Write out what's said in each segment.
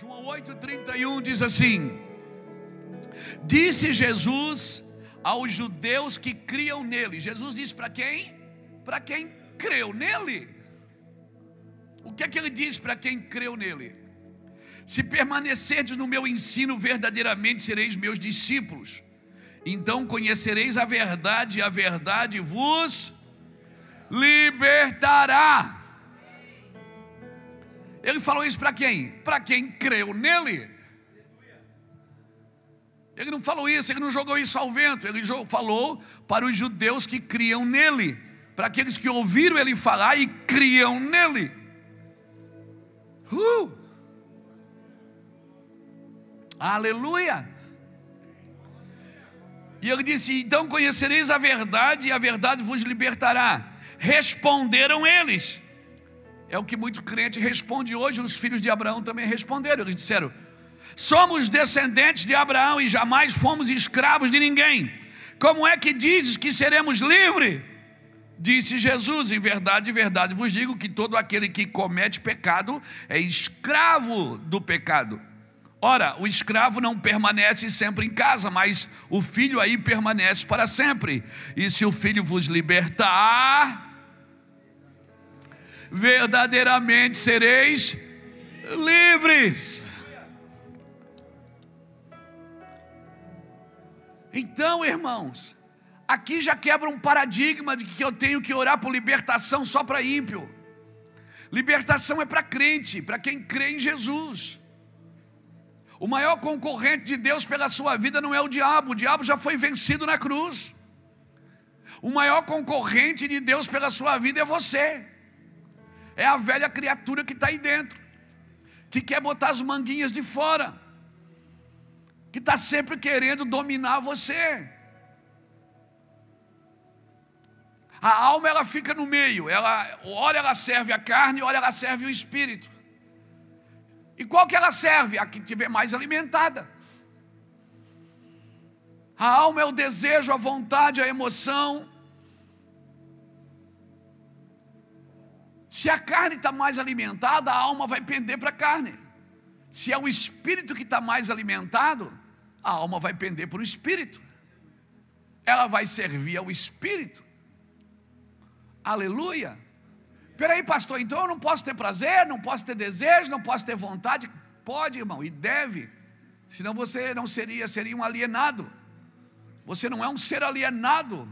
João 8,31 diz assim: disse Jesus aos judeus que criam nele. Jesus disse para quem? Para quem creu nele. O que é que ele diz para quem creu nele? Se permanecerdes no meu ensino, verdadeiramente sereis meus discípulos. Então conhecereis a verdade, e a verdade vos libertará. Ele falou isso para quem? Para quem creu nele. Ele não falou isso, ele não jogou isso ao vento. Ele falou para os judeus que criam nele, para aqueles que ouviram ele falar e criam nele. Aleluia. E ele disse: então conhecereis a verdade, e a verdade vos libertará. Responderam eles. É o que muito crente responde hoje. Os filhos de Abraão também responderam. Eles disseram: somos descendentes de Abraão e jamais fomos escravos de ninguém. Como é que dizes que seremos livres? Disse Jesus: em verdade vos digo que todo aquele que comete pecado é escravo do pecado. Ora, o escravo não permanece sempre em casa, mas o filho aí permanece para sempre. E se o filho vos libertar, verdadeiramente sereis livres. Então, irmãos, aqui já quebra um paradigma de que eu tenho que orar por libertação só para ímpio. Libertação é para crente, para quem crê em Jesus. O maior concorrente de Deus pela sua vida não é o diabo já foi vencido na cruz. O maior concorrente de Deus pela sua vida é você. É a velha criatura que está aí dentro, que quer botar as manguinhas de fora, que está sempre querendo dominar você. A alma, ela fica no meio, ora ela serve a carne, ora ela serve o espírito. E qual que ela serve? A que estiver mais alimentada. A alma é o desejo, a vontade, a emoção. Se a carne está mais alimentada, a alma vai pender para a carne. Se é o espírito que está mais alimentado, a alma vai pender para o espírito. Ela vai servir ao espírito. Aleluia. Peraí, pastor, então eu não posso ter prazer, não posso ter desejo, não posso ter vontade? Pode, irmão, e deve. Senão você não seria um alienado. Você não é um ser alienado.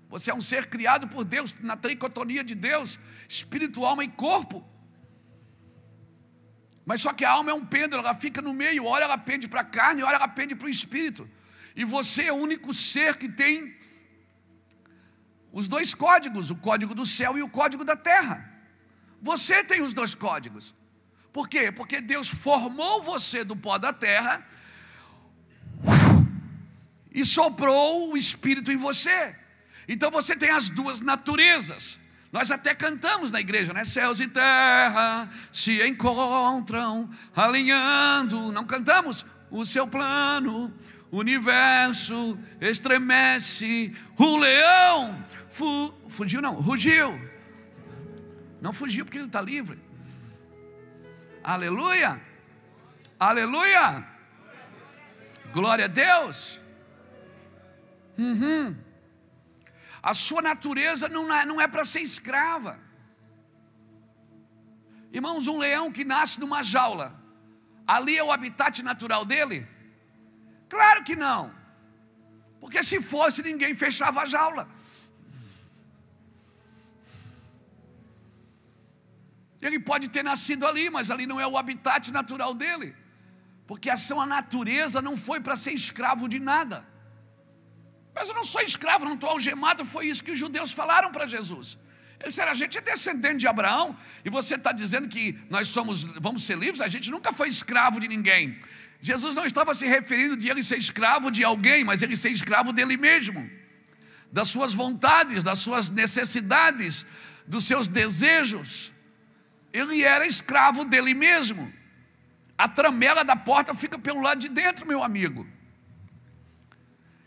Você é um ser criado por Deus, na tricotonia de Deus, espírito, alma e corpo. Mas só que a alma é um pêndulo, ela fica no meio, ora ela pende para a carne, ora ela pende para o espírito. E você é o único ser que tem os dois códigos, o código do céu e o código da terra. Você tem os dois códigos. Por quê? Porque Deus formou você do pó da terra e soprou o espírito em você. Então você tem as duas naturezas. Nós até cantamos na igreja, né? Céus e terra se encontram alinhando. Não cantamos? O seu plano, o universo estremece. O leão fugiu não, rugiu. Não fugiu porque ele está livre. Aleluia. Aleluia. Glória a Deus. A sua natureza não é para ser escrava. Irmãos, um leão que nasce numa jaula, ali é o habitat natural dele? Claro que não. Porque se fosse, ninguém fechava a jaula. Ele pode ter nascido ali, mas ali não é o habitat natural dele. Porque a sua natureza não foi para ser escravo de nada. Mas eu não sou escravo, não estou algemado. Foi isso que os judeus falaram para Jesus. Eles disseram: a gente é descendente de Abraão, e você está dizendo que nós vamos ser livres? A gente nunca foi escravo de ninguém. Jesus não estava se referindo de ele ser escravo de alguém, mas ele ser escravo dele mesmo, das suas vontades, das suas necessidades, dos seus desejos. Ele era escravo dele mesmo. A tramela da porta fica pelo lado de dentro, meu amigo.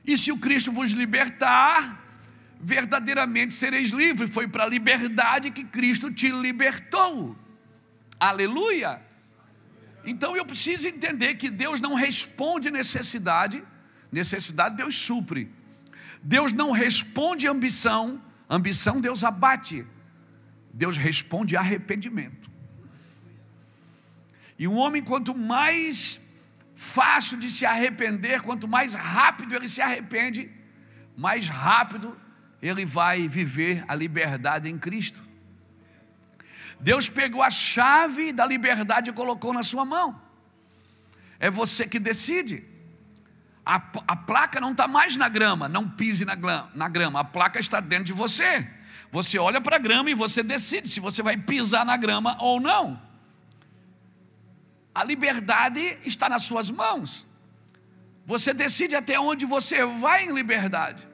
E se o Cristo vos libertar, verdadeiramente sereis livres. Foi para a liberdade que Cristo te libertou. Aleluia. Então eu preciso entender que Deus não responde necessidade, necessidade Deus supre. Deus não responde ambição, ambição Deus abate. Deus responde arrependimento. E um homem, quanto mais fácil de se arrepender, quanto mais rápido ele se arrepende, mais rápido ele vai viver a liberdade em Cristo. Deus pegou a chave da liberdade e colocou na sua mão. É você que decide. A placa não está mais na grama, não pise na grama, a placa está dentro de você. Você olha para a grama e você decide se você vai pisar na grama ou não. A liberdade está nas suas mãos. Você decide até onde você vai em liberdade.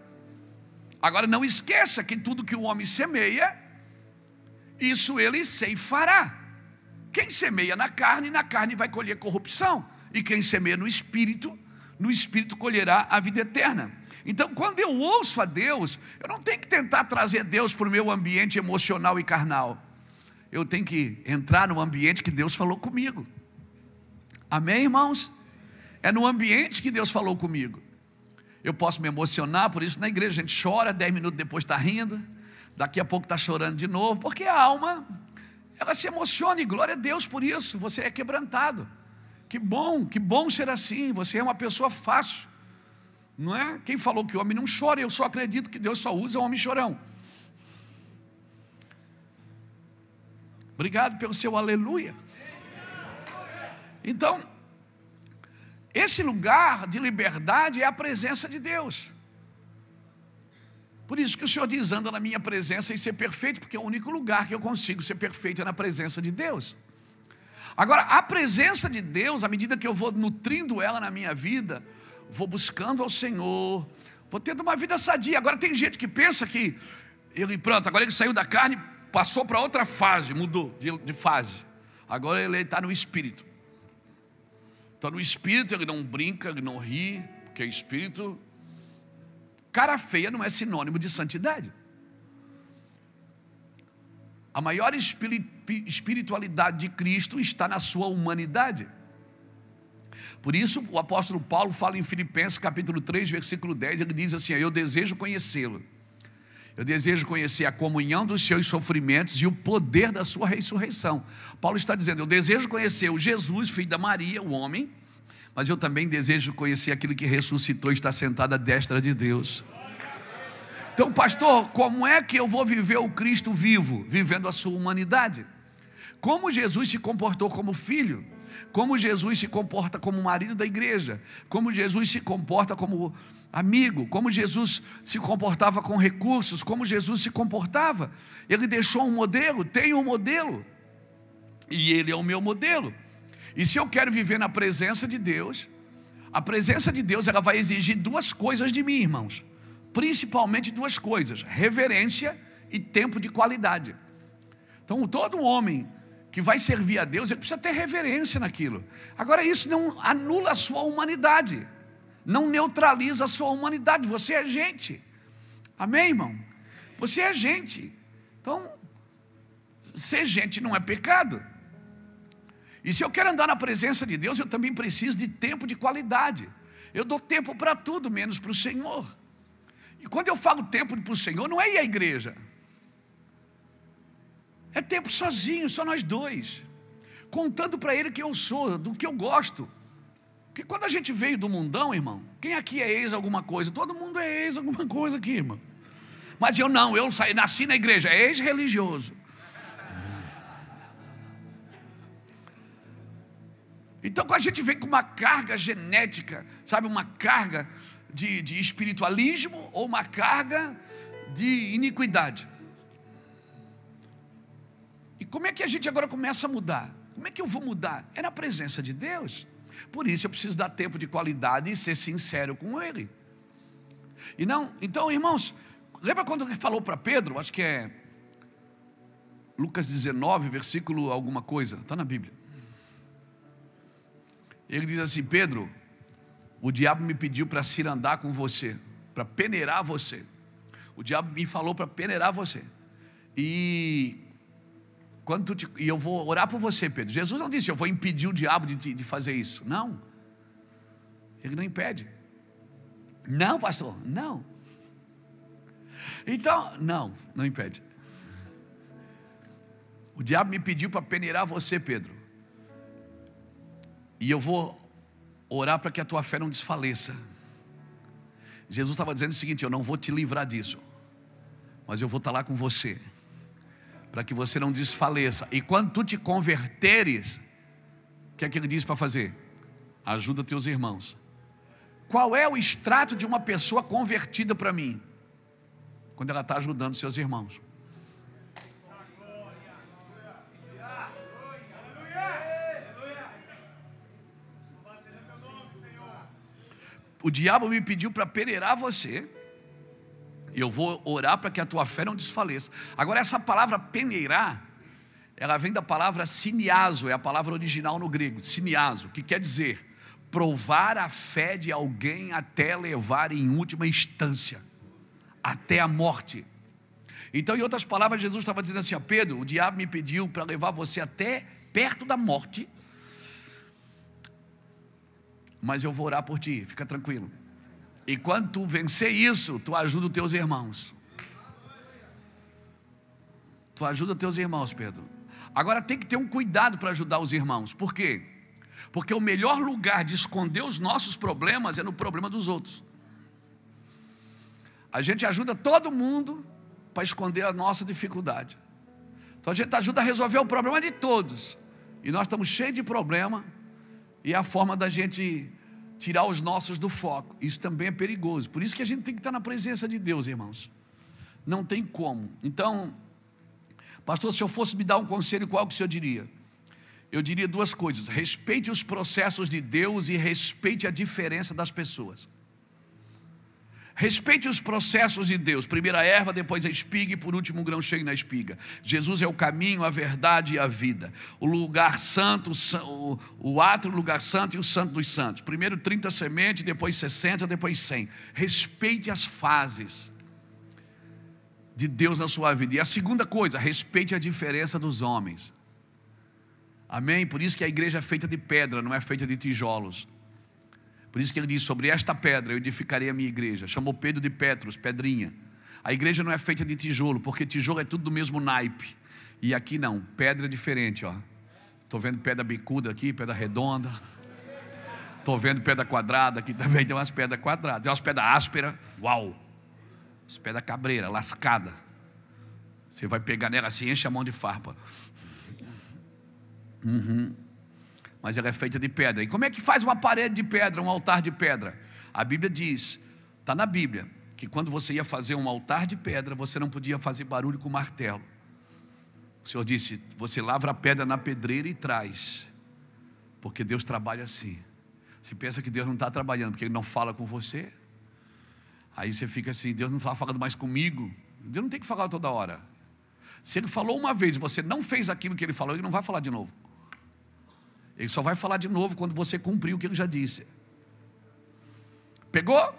Agora não esqueça que tudo que o homem semeia, isso ele ceifará. Quem semeia na carne vai colher corrupção. E quem semeia no Espírito colherá a vida eterna. Então, quando eu ouço a Deus, eu não tenho que tentar trazer Deus para o meu ambiente emocional e carnal. Eu tenho que entrar no ambiente que Deus falou comigo. Amém, irmãos? É no ambiente que Deus falou comigo. Eu posso me emocionar, por isso na igreja a gente chora, 10 minutos depois está rindo, daqui a pouco está chorando de novo, porque a alma, ela se emociona, e glória a Deus por isso. Você é quebrantado. Que bom ser assim. Você é uma pessoa fácil, não é? Quem falou que o homem não chora? Eu só acredito que Deus só usa o homem chorão. Obrigado pelo seu aleluia. Então, esse lugar de liberdade é a presença de Deus. Por isso que o Senhor diz: anda na minha presença e ser perfeito, porque é o único lugar que eu consigo ser perfeito é na presença de Deus. Agora, a presença de Deus, à medida que eu vou nutrindo ela na minha vida, vou buscando ao Senhor, vou tendo uma vida sadia. Agora tem gente que pensa que agora ele saiu da carne, passou para outra fase, mudou de fase. Agora ele está no Espírito. Então no Espírito ele não brinca, ele não ri, porque Espírito, cara feia não é sinônimo de santidade. A maior espiritualidade de Cristo está na sua humanidade. Por isso o apóstolo Paulo fala em Filipenses capítulo 3, versículo 10, ele diz assim: eu desejo conhecê-lo. Eu desejo conhecer a comunhão dos seus sofrimentos e o poder da sua ressurreição. Paulo está dizendo: eu desejo conhecer o Jesus, filho da Maria, o homem, mas eu também desejo conhecer aquele que ressuscitou e está sentado à destra de Deus. Então, pastor, como é que eu vou viver o Cristo vivo? Vivendo a sua humanidade. Como Jesus se comportou como filho, como Jesus se comporta como marido da igreja, como Jesus se comporta como amigo, como Jesus se comportava com recursos, como Jesus se comportava. Ele deixou um modelo, tem um modelo, e ele é o meu modelo. E se eu quero viver na presença de Deus, a presença de Deus ela vai exigir duas coisas de mim, irmãos. Principalmente duas coisas: reverência e tempo de qualidade. Então todo homem que vai servir a Deus, ele precisa ter reverência naquilo. Agora isso não anula a sua humanidade, não neutraliza a sua humanidade. Você é gente, amém, irmão? Você é gente. Então ser gente não é pecado. E se eu quero andar na presença de Deus, eu também preciso de tempo de qualidade. Eu dou tempo para tudo, menos para o Senhor. E quando eu falo tempo para o Senhor, não é ir à igreja. É tempo sozinho, só nós dois. Contando para Ele quem eu sou, do que eu gosto. Porque quando a gente veio do mundão, irmão, quem aqui é ex alguma coisa? Todo mundo é ex alguma coisa aqui, irmão. Mas eu não, nasci na igreja, é ex-religioso. Então a gente vem com uma carga genética, sabe, uma carga de espiritualismo ou uma carga de iniquidade. E como é que a gente agora começa a mudar? Como é que eu vou mudar? É na presença de Deus. Por isso eu preciso dar tempo de qualidade e ser sincero com Ele. E não, então, irmãos, lembra quando ele falou para Pedro? Acho que é Lucas 19, versículo alguma coisa, está na Bíblia. Ele diz assim: Pedro, o diabo me pediu para cirandar com você, para peneirar você. O diabo me falou para peneirar você. E E eu vou orar por você, Pedro. Jesus não disse, eu vou impedir o diabo de fazer isso. Não. Ele não impede. Não, pastor, não. Então, não impede. O diabo me pediu para peneirar você, Pedro. E eu vou orar para que a tua fé não desfaleça. Jesus estava dizendo o seguinte: eu não vou te livrar disso, mas eu vou estar lá com você, para que você não desfaleça. E quando tu te converteres, o que é que ele diz para fazer? Ajuda teus irmãos. Qual é o extrato de uma pessoa convertida para mim? Quando ela está ajudando seus irmãos. O diabo me pediu para peneirar você. Eu vou orar para que a tua fé não desfaleça. Agora, essa palavra peneirar, ela vem da palavra siniazo, é a palavra original no grego, siniazo, que quer dizer provar a fé de alguém até levar em última instância, até a morte. Então, em outras palavras, Jesus estava dizendo assim: ó, Pedro, o diabo me pediu para levar você até perto da morte, mas eu vou orar por ti, fica tranquilo. E quando tu vencer isso, tu ajuda os teus irmãos. Tu ajuda os teus irmãos, Pedro. Agora tem que ter um cuidado para ajudar os irmãos. Por quê? Porque o melhor lugar de esconder os nossos problemas é no problema dos outros. A gente ajuda todo mundo para esconder a nossa dificuldade. Então a gente ajuda a resolver o problema de todos. E nós estamos cheios de problema. E é a forma da gente tirar os nossos do foco. Isso também é perigoso. Por isso que a gente tem que estar na presença de Deus, irmãos. Não tem como. Então, pastor, se eu fosse me dar um conselho, qual que o senhor diria? Eu diria duas coisas: respeite os processos de Deus e respeite a diferença das pessoas. Respeite os processos de Deus. Primeiro a erva, depois a espiga e por último o grão cheio na espiga. Jesus é o caminho, a verdade e a vida. O lugar santo, o átrio, o lugar santo e o santo dos santos. Primeiro 30 sementes, depois 60, depois 100. Respeite as fases de Deus na sua vida. E a segunda coisa, respeite a diferença dos homens. Amém? Por isso que a igreja é feita de pedra, não é feita de tijolos. Por isso que ele diz: sobre esta pedra eu edificarei a minha igreja. Chamou Pedro de Petros, pedrinha. A igreja não é feita de tijolo, porque tijolo é tudo do mesmo naipe. E aqui não, pedra é diferente, ó. Estou vendo pedra bicuda aqui, pedra redonda. Estou vendo pedra quadrada aqui também, tem umas pedras quadradas. Tem umas pedras ásperas, uau. As pedras cabreira, lascada. Você vai pegar nela assim, enche a mão de farpa. Mas ela é feita de pedra. E como é que faz uma parede de pedra, um altar de pedra? A Bíblia diz, está na Bíblia, que quando você ia fazer um altar de pedra, você não podia fazer barulho com martelo. O Senhor disse: você lavra a pedra na pedreira e traz, porque Deus trabalha assim. Você pensa que Deus não está trabalhando porque Ele não fala com você? Aí você fica assim: Deus não está falando mais comigo. Deus não tem que falar toda hora. Se Ele falou uma vez e você não fez aquilo que Ele falou, Ele não vai falar de novo. Ele só vai falar de novo quando você cumprir o que Ele já disse. Pegou?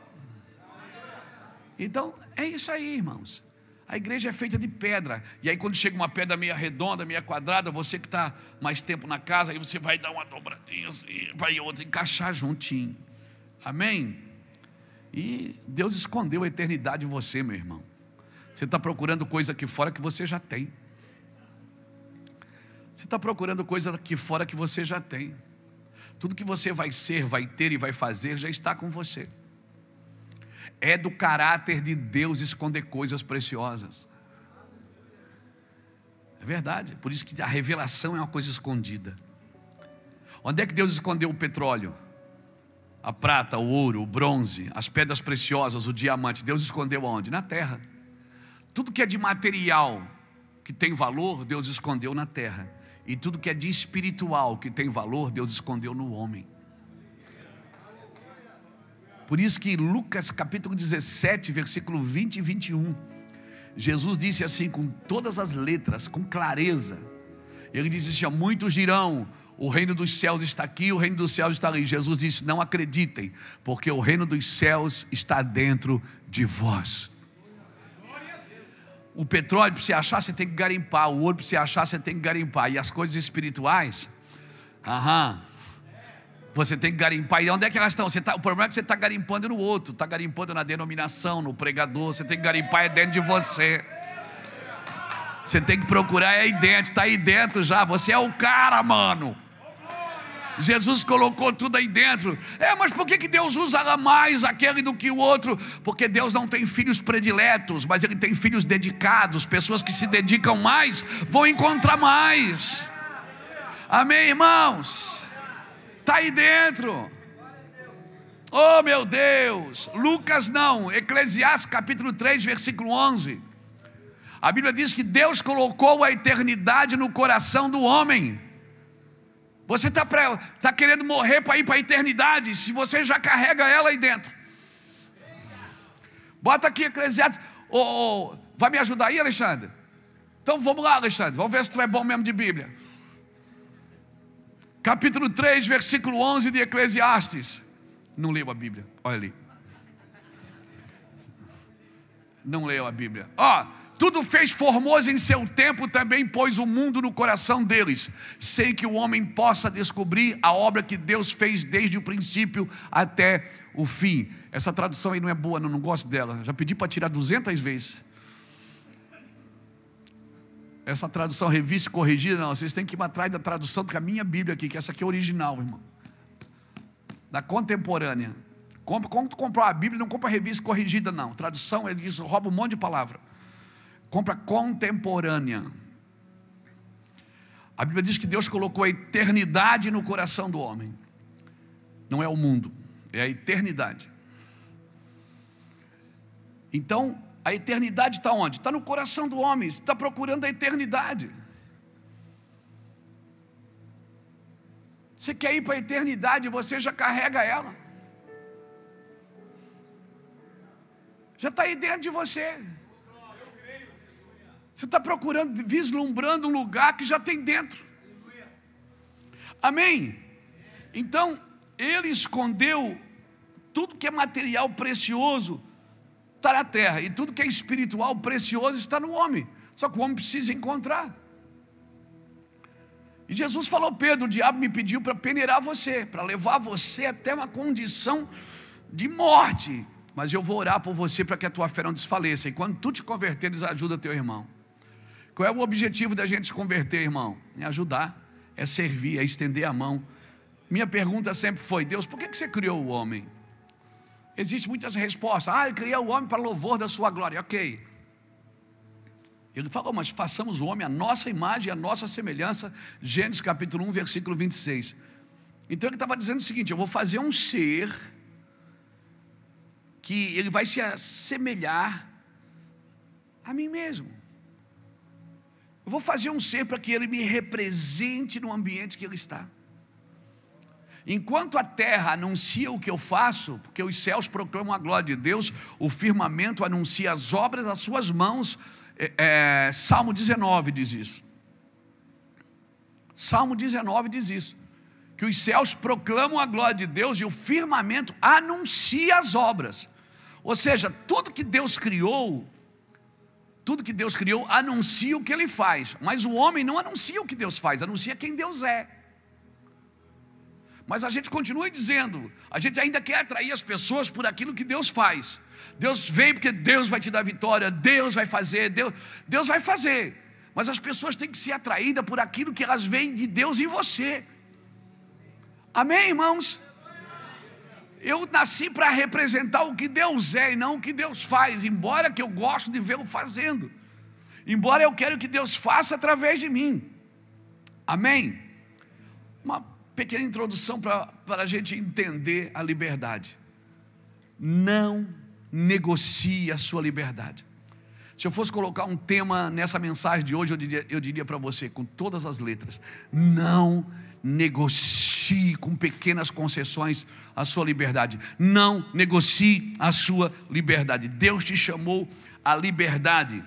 Então é isso aí, irmãos. A igreja é feita de pedra. E aí quando chega uma pedra meia redonda, meia quadrada, você que está mais tempo na casa, aí você vai dar uma dobradinha assim, vai outra, encaixar juntinho. Amém? E Deus escondeu a eternidade em você, meu irmão. Você está procurando coisa aqui fora que você já tem. Você está procurando coisa aqui fora que você já tem. Tudo que você vai ser, vai ter e vai fazer já está com você. É do caráter de Deus esconder coisas preciosas. É verdade. Por isso que a revelação é uma coisa escondida. Onde é que Deus escondeu o petróleo? A prata, o ouro, o bronze, as pedras preciosas, o diamante. Deus escondeu aonde? Na terra. Tudo que é de material que tem valor, Deus escondeu na terra. E tudo que é de espiritual que tem valor, Deus escondeu no homem. Por isso que Lucas capítulo 17, versículo 20 e 21, Jesus disse assim com todas as letras, com clareza. Ele disse assim: muitos dirão, o reino dos céus está aqui, o reino dos céus está ali. Jesus disse: não acreditem, porque o reino dos céus está dentro de vós. O petróleo, para você achar, você tem que garimpar. O ouro, para você achar, você tem que garimpar. E as coisas espirituais, você tem que garimpar. E onde é que elas estão? O problema é que você está garimpando no outro. Está garimpando na denominação, no pregador. Você tem que garimpar dentro de você. Você tem que procurar aí dentro. Está aí dentro já. Você é o cara, mano. Jesus colocou tudo aí dentro. Mas por que Deus usa mais aquele do que o outro? Porque Deus não tem filhos prediletos, mas Ele tem filhos dedicados. Pessoas que se dedicam mais vão encontrar mais. Amém, irmãos? Está aí dentro. Oh, meu Deus. Lucas não, Eclesiastes capítulo 3, versículo 11. A Bíblia diz que Deus colocou a eternidade no coração do homem. Você está querendo morrer para ir para a eternidade, se você já carrega ela aí dentro. Bota aqui Eclesiastes. Vai me ajudar aí, Alexandre? Então vamos lá, Alexandre. Vamos ver se tu é bom mesmo de Bíblia. Capítulo 3, versículo 11 de Eclesiastes. Não leu a Bíblia, olha ali. Não leu a Bíblia. Tudo fez formoso em seu tempo, também pôs o mundo no coração deles, sem que o homem possa descobrir a obra que Deus fez desde o princípio até o fim. Essa tradução aí não é boa, não gosto dela. Já pedi para tirar 200 vezes. Essa tradução revista e corrigida, não. Vocês têm que ir atrás da tradução da minha Bíblia aqui, que essa aqui é original, irmão. Da contemporânea. Quando tu comprar a Bíblia, não compra revista corrigida, não. Tradução, eles roubam um monte de palavra. Compra contemporânea. A Bíblia diz que Deus colocou a eternidade no coração do homem. Não é o mundo, é a eternidade. Então, a eternidade está onde? Está no coração do homem. Você está procurando a eternidade. Você quer ir para a eternidade, você já carrega ela. Já está aí dentro de você. Você está procurando, vislumbrando um lugar que já tem dentro. Amém? Então, Ele escondeu tudo que é material precioso está na terra, e tudo que é espiritual precioso está no homem. Só que o homem precisa encontrar. E Jesus falou: Pedro, o diabo me pediu para peneirar você, para levar você até uma condição de morte, mas eu vou orar por você para que a tua fé não desfaleça. E quando tu te converteres, ajuda teu irmão. Qual é o objetivo da gente se converter, irmão? É ajudar, é servir, é estender a mão. Minha pergunta sempre foi: Deus, por que você criou o homem? Existem muitas respostas. Eu criei o homem para louvor da sua glória. Ok. Ele falou: mas façamos o homem à nossa imagem e à nossa semelhança. Gênesis capítulo 1, versículo 26. Então ele estava dizendo o seguinte: eu vou fazer um ser que ele vai se assemelhar a mim mesmo. Eu vou fazer um ser para que ele me represente no ambiente que ele está. Enquanto a terra anuncia o que eu faço, porque os céus proclamam a glória de Deus, o firmamento anuncia as obras das suas mãos. Salmo 19 diz isso. Salmo 19 diz isso, que os céus proclamam a glória de Deus e o firmamento anuncia as obras. Ou seja, tudo que Deus criou anuncia o que Ele faz. Mas o homem não anuncia o que Deus faz, anuncia quem Deus é. Mas a gente continua dizendo, a gente ainda quer atrair as pessoas por aquilo que Deus faz. Deus veio porque Deus vai te dar vitória, Deus vai fazer, Deus vai fazer. Mas as pessoas têm que ser atraídas por aquilo que elas veem de Deus em você. Amém, irmãos? Eu nasci para representar o que Deus é e não o que Deus faz, embora que eu gosto de vê-lo fazendo. Embora eu quero que Deus faça através de mim. Amém? Uma pequena introdução para a gente entender a liberdade. Não negocie a sua liberdade. Se eu fosse colocar um tema nessa mensagem de hoje, eu diria para você, com todas as letras: não negocie com pequenas concessões a sua liberdade. Não negocie a sua liberdade. Deus te chamou à liberdade.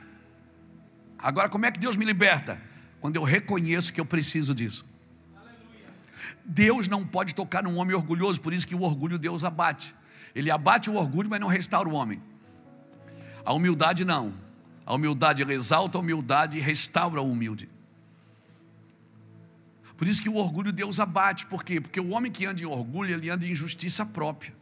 Agora, como é que Deus me liberta? Quando eu reconheço que eu preciso disso. Deus não pode tocar num homem orgulhoso, por isso que o orgulho Deus abate. Ele abate o orgulho, mas não restaura o homem. A humildade não. A humildade ela exalta a humildade e restaura o humilde. Por isso que o orgulho Deus abate. Por quê? Porque o homem que anda em orgulho, ele anda em justiça própria.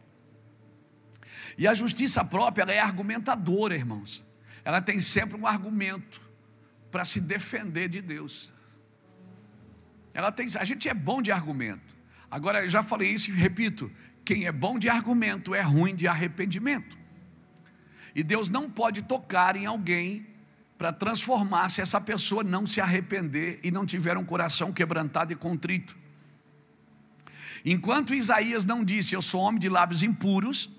E a justiça própria, ela é argumentadora, irmãos. Ela tem sempre um argumento para se defender de Deus. A gente é bom de argumento. Agora, eu já falei isso e repito: quem é bom de argumento é ruim de arrependimento. E Deus não pode tocar em alguém para transformar se essa pessoa não se arrepender e não tiver um coração quebrantado e contrito. Enquanto Isaías não disse: eu sou homem de lábios impuros,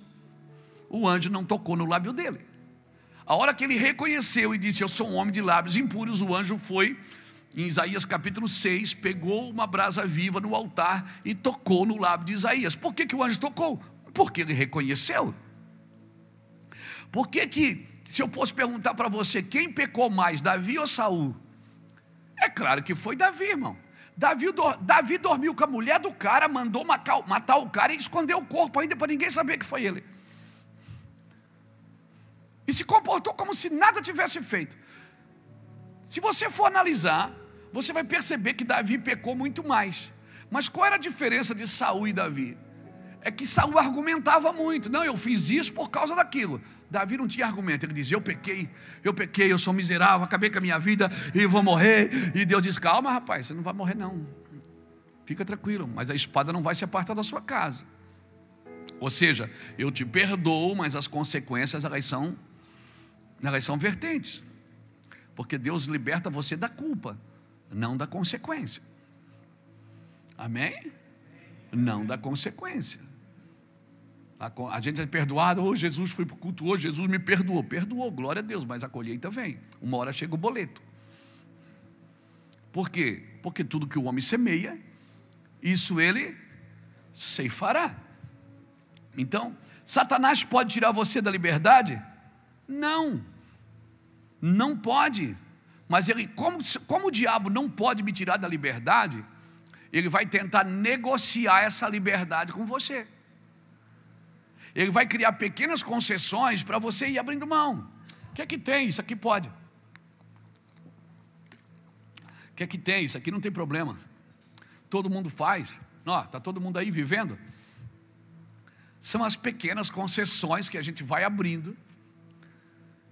o anjo não tocou no lábio dele. A hora que ele reconheceu e disse: eu sou um homem de lábios impuros, o anjo foi, em Isaías capítulo 6, pegou uma brasa viva no altar e tocou no lábio de Isaías. Por que o anjo tocou? Porque ele reconheceu. Por que, se eu fosse perguntar para você, quem pecou mais, Davi ou Saul? É claro que foi Davi, irmão. Davi dormiu com a mulher do cara, mandou matar o cara e escondeu o corpo ainda para ninguém saber que foi ele. E se comportou como se nada tivesse feito. Se você for analisar, você vai perceber que Davi pecou muito mais. Mas qual era a diferença de Saul e Davi? É que Saul argumentava muito. Não, eu fiz isso por causa daquilo. Davi não tinha argumento. Ele dizia: eu pequei, eu sou miserável, acabei com a minha vida e vou morrer. E Deus diz: calma, rapaz, você não vai morrer não. Fica tranquilo, mas a espada não vai se apartar da sua casa. Ou seja, eu te perdoo, mas as consequências elas são vertentes. Porque Deus liberta você da culpa, não da consequência. Amém? Não da consequência. A gente é perdoado: oh, Jesus foi para o culto hoje, Jesus me perdoou. Perdoou, glória a Deus, mas a colheita vem. Uma hora chega o boleto. Por quê? Porque tudo que o homem semeia, isso ele ceifará. Então, Satanás pode tirar você da liberdade? Não. Não pode. Mas ele, como o diabo não pode me tirar da liberdade, ele vai tentar negociar essa liberdade com você. Ele vai criar pequenas concessões para você ir abrindo mão. O que é que tem? Isso aqui pode. O que é que tem? Isso aqui não tem problema. Todo mundo faz. Está todo mundo aí vivendo. São as pequenas concessões que a gente vai abrindo.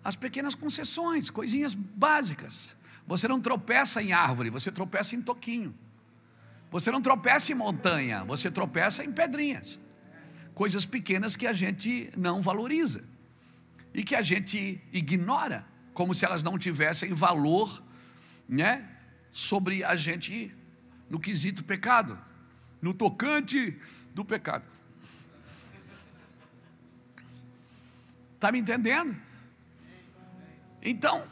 As pequenas concessões, coisinhas básicas. Você não tropeça em árvore, você tropeça em toquinho. Você não tropeça em montanha, você tropeça em pedrinhas. Coisas pequenas que a gente não valoriza e que a gente ignora, como se elas não tivessem valor, né, sobre a gente no quesito pecado, no tocante do pecado. Está me entendendo? Então,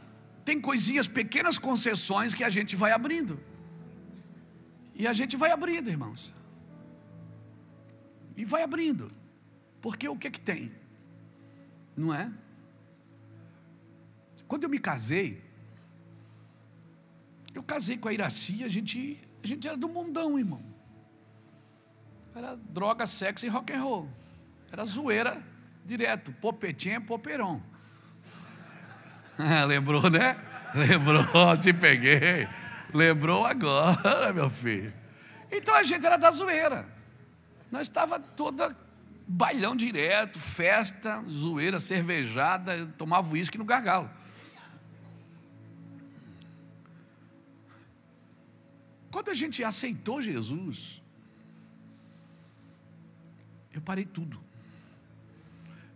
tem coisinhas, pequenas concessões que a gente vai abrindo. E a gente vai abrindo, irmãos. E vai abrindo. Porque o que é que tem? Não é? Quando eu me casei, eu casei com a Iraci, a gente era do mundão, irmão. Era droga, sexo e rock and roll. Era zoeira direto, popetinha, popeirão. Lembrou, né? Lembrou, te peguei. Lembrou agora, meu filho. Então a gente era da zoeira. Nós estava toda bailão direto, festa, zoeira, cervejada, tomava uísque no gargalo. Quando a gente aceitou Jesus, eu parei tudo.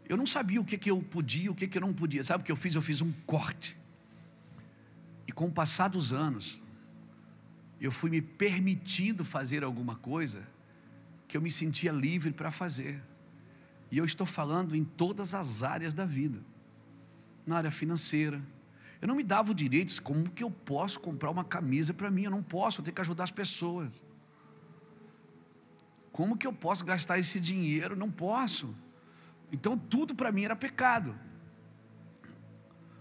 Eu não sabia o que eu podia, o que eu não podia. Sabe o que eu fiz? Eu fiz um corte. E com o passar dos anos, eu fui me permitindo fazer alguma coisa que eu me sentia livre para fazer. E eu estou falando em todas as áreas da vida. Na área financeira. Eu não me dava o direito, como que eu posso comprar uma camisa para mim? Eu não posso, eu tenho que ajudar as pessoas. Como que eu posso gastar esse dinheiro? Não posso. Então tudo para mim era pecado.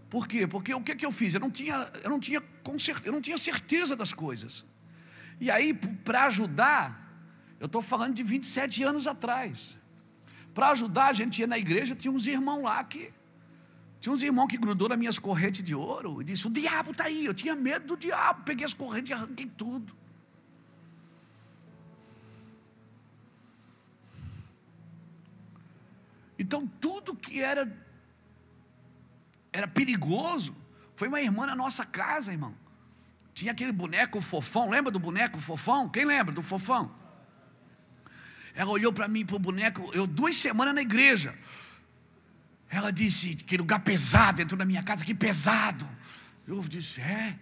Por quê? Porque o que eu fiz? Eu não tinha certeza das coisas. E aí, para ajudar, eu estou falando de 27 anos atrás. Para ajudar, a gente ia na igreja, tinha uns irmãos lá que Tinha uns irmãos que grudou nas minhas correntes de ouro e disse: o diabo está aí. Eu tinha medo do diabo, peguei as correntes e arranquei tudo. Então tudo que era perigoso. Foi uma irmã na nossa casa, irmão. Tinha aquele boneco Fofão. Lembra do boneco Fofão? Quem lembra do Fofão? Ela olhou para mim, para o boneco. Eu 2 semanas na igreja. Ela disse: que lugar pesado. Entrou na minha casa, que pesado. Eu disse: é.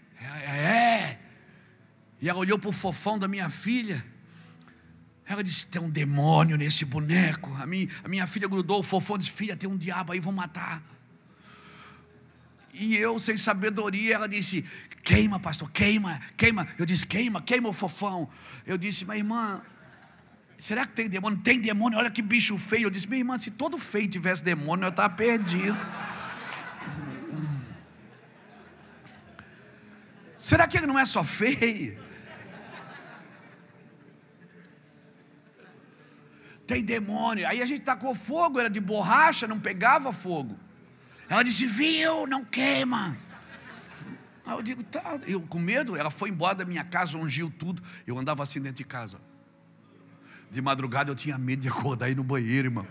E ela olhou para o Fofão da minha filha. Ela disse: tem um demônio nesse boneco. A minha filha grudou o Fofão e disse: filha, tem um diabo aí, vão matar. E eu, sem sabedoria, ela disse: queima, pastor, queima. Eu disse: queima o Fofão. Eu disse: mas irmã, será que tem demônio? Tem demônio, olha que bicho feio. Eu disse: minha irmã, se todo feio tivesse demônio, eu estava perdido. Será que ele não é só feio? Tem demônio. Aí a gente tacou fogo, era de borracha, não pegava fogo. Ela disse: viu, não queima. Aí eu digo: tá. Eu com medo, ela foi embora da minha casa, ungiu tudo. Eu andava assim dentro de casa. De madrugada eu tinha medo de acordar e ir no banheiro, irmão.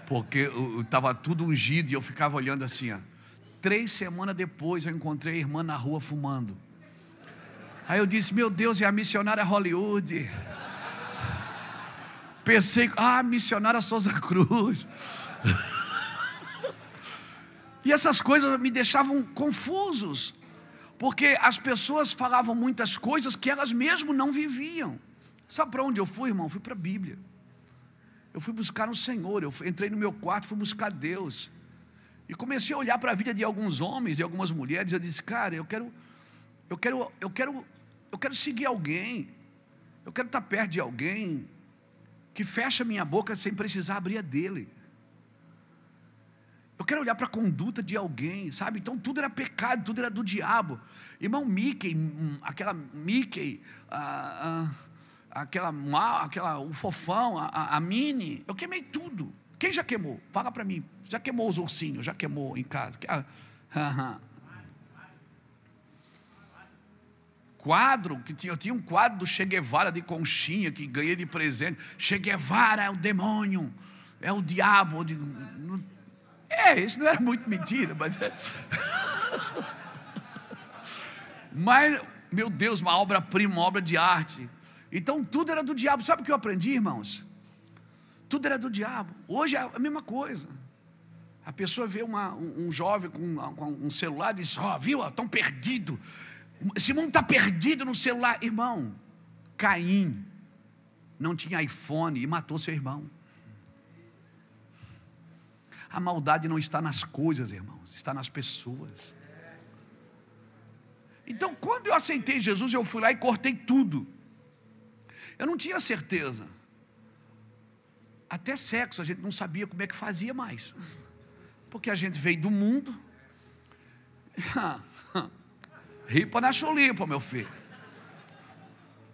Porque estava tudo ungido e eu ficava olhando assim, ó. 3 semanas depois eu encontrei a irmã na rua fumando. Aí eu disse: meu Deus, é a missionária Hollywood. Pensei: missionária Souza Cruz. E essas coisas me deixavam confusos, porque as pessoas falavam muitas coisas que elas mesmo não viviam. Sabe para onde eu fui, irmão? Eu fui para a Bíblia. Eu fui buscar o Senhor. Eu entrei no meu quarto, fui buscar Deus. E comecei a olhar para a vida de alguns homens e algumas mulheres. Eu disse: cara, eu quero seguir alguém. Eu quero estar perto de alguém que fecha minha boca sem precisar abrir a dele. Eu quero olhar para a conduta de alguém, sabe? Então tudo era pecado, tudo era do diabo. Irmão, o Fofão, a Mini, eu queimei tudo. Quem já queimou? Fala para mim. Já queimou os ursinhos? Já queimou em casa? Quadro, eu tinha um quadro do Che Guevara de conchinha que ganhei de presente. Che Guevara é o demônio, é o diabo. Isso não era muito mentira, mas meu Deus, uma obra-prima, uma obra de arte. Então tudo era do diabo. Sabe o que eu aprendi, irmãos? Tudo era do diabo. Hoje é a mesma coisa. A pessoa vê um jovem com um celular e diz: viu, estão perdidos. Esse mundo está perdido no celular. Irmão, Caim não tinha iPhone e matou seu irmão. A maldade não está nas coisas, irmãos, está nas pessoas. Então, quando eu aceitei Jesus, eu fui lá e cortei tudo. Eu não tinha certeza. Até sexo a gente não sabia como é que fazia mais, porque a gente veio do mundo. Ripa na chulipa, meu filho.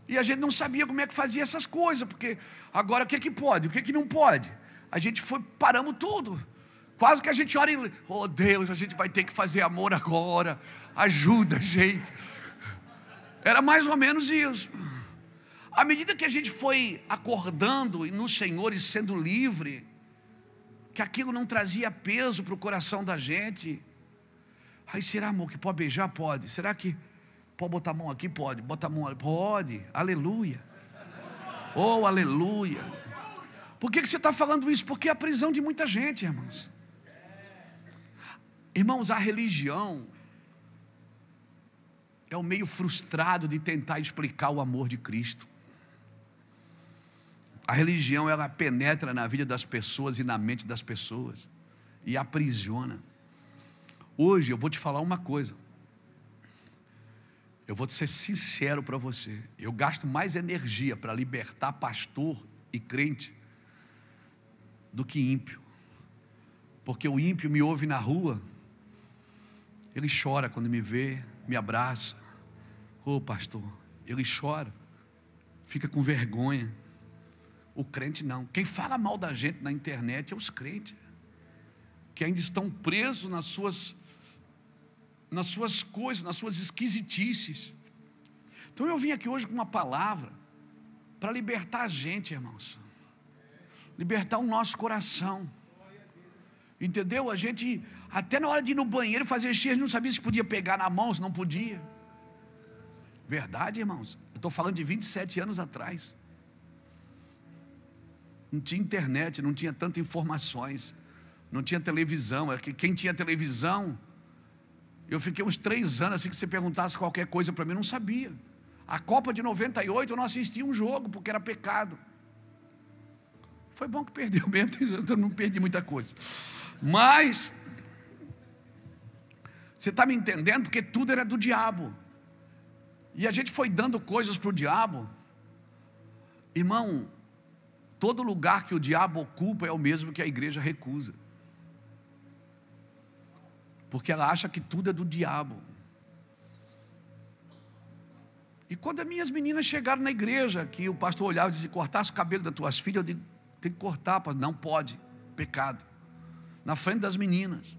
E a gente não sabia como é que fazia essas coisas, porque agora o que pode, o que não pode? A gente paramos tudo. Quase que a gente ora e: oh Deus, a gente vai ter que fazer amor agora, ajuda a gente. Era mais ou menos isso. À medida que a gente foi acordando no Senhor e sendo livre, que aquilo não trazia peso para o coração da gente. Aí, será, amor, que pode beijar? Pode. Será que pode botar a mão aqui? Pode. Bota a mão ali? Pode. Aleluia. Oh, aleluia. Por que você está falando isso? Porque é a prisão de muita gente, irmãos. Irmãos, a religião é o meio frustrado de tentar explicar o amor de Cristo. A religião, ela penetra na vida das pessoas e na mente das pessoas e aprisiona. Hoje eu vou te falar uma coisa. Eu vou ser sincero para você. Eu gasto mais energia para libertar pastor e crente do que ímpio. Porque o ímpio me ouve na rua, ele chora quando me vê, me abraça. Ô pastor, ele chora, fica com vergonha. O crente não. Quem fala mal da gente na internet é os crentes. que ainda estão presos nas suas coisas, nas suas esquisitices. Então eu vim aqui hoje com uma palavra para libertar a gente, irmãos, libertar o nosso coração, entendeu? A gente, até na hora de ir no banheiro fazer xixi, a gente não sabia se podia pegar na mão, se não podia. Verdade, irmãos, eu estou falando de 27 anos atrás. Não tinha internet, não tinha tantas informações, não tinha televisão. Quem tinha televisão, eu fiquei uns 3 anos assim, que você perguntasse qualquer coisa para mim, eu não sabia. A Copa de 98 eu não assistia um jogo, porque era pecado. Foi bom que perdeu mesmo, eu não perdi muita coisa. Mas, você está me entendendo? Porque tudo era do diabo. E a gente foi dando coisas para o diabo. Irmão, todo lugar que o diabo ocupa é o mesmo que a igreja recusa. Porque ela acha que tudo é do diabo. E quando as minhas meninas chegaram na igreja, que o pastor olhava e dizia: cortasse o cabelo das tuas filhas, eu digo: tem que cortar, pastor. Não pode, pecado. Na frente das meninas.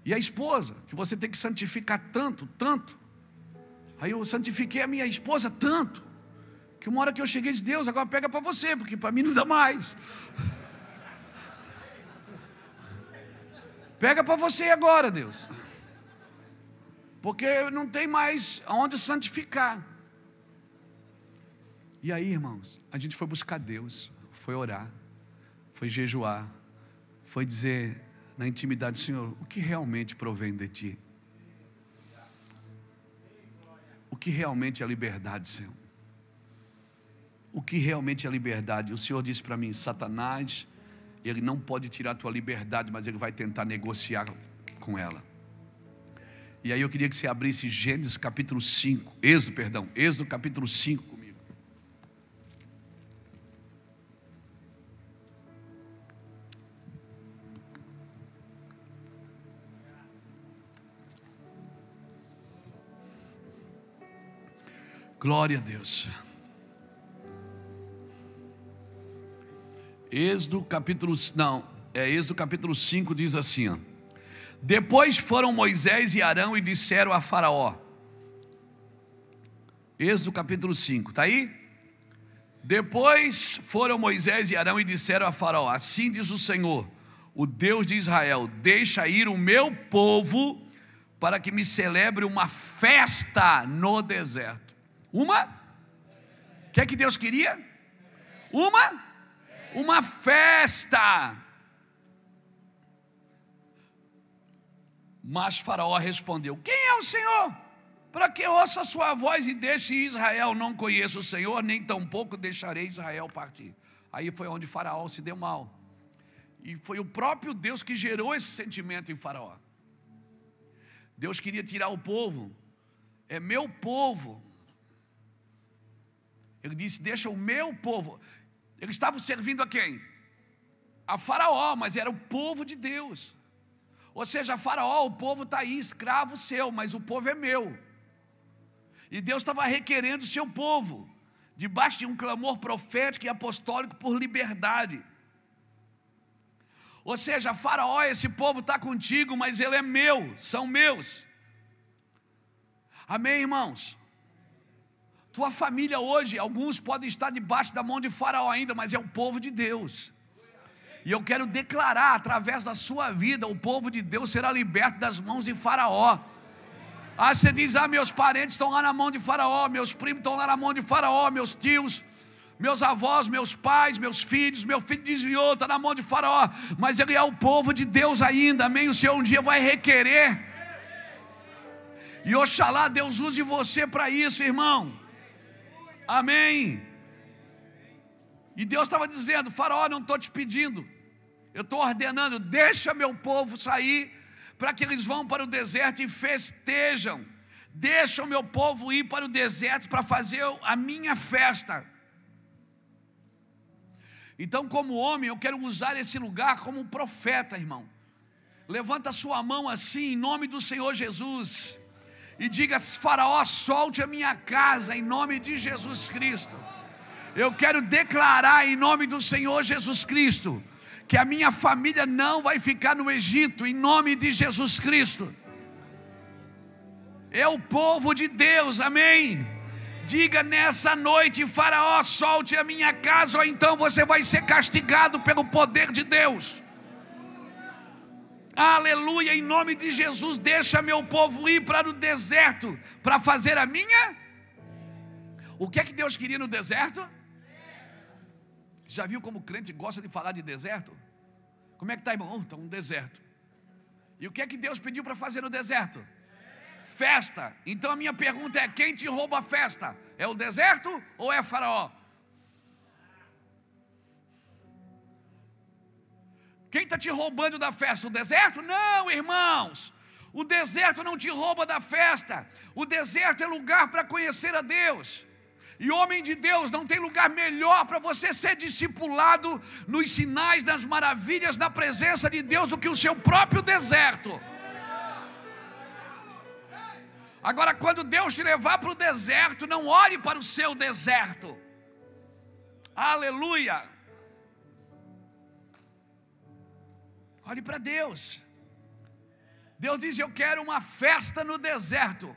E a esposa, que você tem que santificar tanto. Aí eu santifiquei a minha esposa tanto, que uma hora que eu cheguei, disse: Deus, agora pega para você, porque para mim não dá mais. Pega para você agora, Deus, porque não tem mais aonde santificar. E aí, irmãos, a gente foi buscar Deus, foi orar, foi jejuar, foi dizer na intimidade: Senhor, o que realmente provém de Ti? O que realmente é liberdade, Senhor? O que realmente é liberdade? O Senhor disse para mim: Satanás, ele não pode tirar a tua liberdade, mas ele vai tentar negociar com ela. E aí eu queria que você abrisse Êxodo capítulo 5 comigo. Glória a Deus. Êxodo capítulo 5 diz assim, ó: depois foram Moisés e Arão e disseram a Faraó. Êxodo capítulo 5, está aí? Depois foram Moisés e Arão e disseram a Faraó: assim diz o Senhor, o Deus de Israel: deixa ir o meu povo para que me celebre uma festa no deserto. O que é que Deus queria? Uma festa. Mas Faraó respondeu: quem é o Senhor, para que ouça a sua voz e deixe Israel? Não conheço o Senhor, nem tampouco deixarei Israel partir. Aí foi onde Faraó se deu mal. E foi o próprio Deus que gerou esse sentimento em Faraó. Deus queria tirar o povo. É meu povo. Ele disse: deixa o meu povo. Eles estavam servindo a quem? A Faraó, mas era o povo de Deus. Ou seja, Faraó, o povo está aí, escravo seu, mas o povo é meu. E Deus estava requerendo o seu povo, debaixo de um clamor profético e apostólico por liberdade. Ou seja, Faraó, esse povo está contigo, mas ele é meu, são meus. Amém, irmãos? Tua família hoje, alguns podem estar debaixo da mão de Faraó ainda, mas é o povo de Deus. E eu quero declarar, através da sua vida, o povo de Deus será liberto das mãos de Faraó. Ah, você diz: ah, meus parentes estão lá na mão de Faraó, meus primos estão lá na mão de Faraó, meus tios, meus avós, meus pais, meus filhos, meu filho desviou, está na mão de Faraó. Mas ele é o povo de Deus ainda, amém? O Senhor um dia vai requerer. E oxalá Deus use você para isso, irmão. Amém. E Deus estava dizendo: Faraó, não estou te pedindo, eu estou ordenando, deixa meu povo sair, para que eles vão para o deserto e festejam. Deixa o meu povo ir para o deserto para fazer a minha festa. Então, como homem, eu quero usar esse lugar como profeta, irmão. Levanta a sua mão assim, em nome do Senhor Jesus, e diga: Faraó, solte a minha casa, em nome de Jesus Cristo. Eu quero declarar em nome do Senhor Jesus Cristo que a minha família não vai ficar no Egito, em nome de Jesus Cristo. É o povo de Deus, amém? Diga nessa noite: Faraó, solte a minha casa, ou então você vai ser castigado pelo poder de Deus. Aleluia, em nome de Jesus. Deixa meu povo ir para o deserto para fazer a minha. O que é que Deus queria no deserto? Já viu como o crente gosta de falar de deserto? Como é que está, irmão? Está um deserto. E o que é que Deus pediu para fazer no deserto? Festa. Então a minha pergunta é: quem te rouba a festa? É o deserto ou é Faraó? Quem está te roubando da festa? O deserto? Não, irmãos. O deserto não te rouba da festa. O deserto é lugar para conhecer a Deus. E homem de Deus, não tem lugar melhor para você ser discipulado nos sinais, nas maravilhas, na presença de Deus do que o seu próprio deserto. Agora, quando Deus te levar para o deserto, não olhe para o seu deserto. Aleluia. Olhe para Deus. Deus diz: eu quero uma festa no deserto.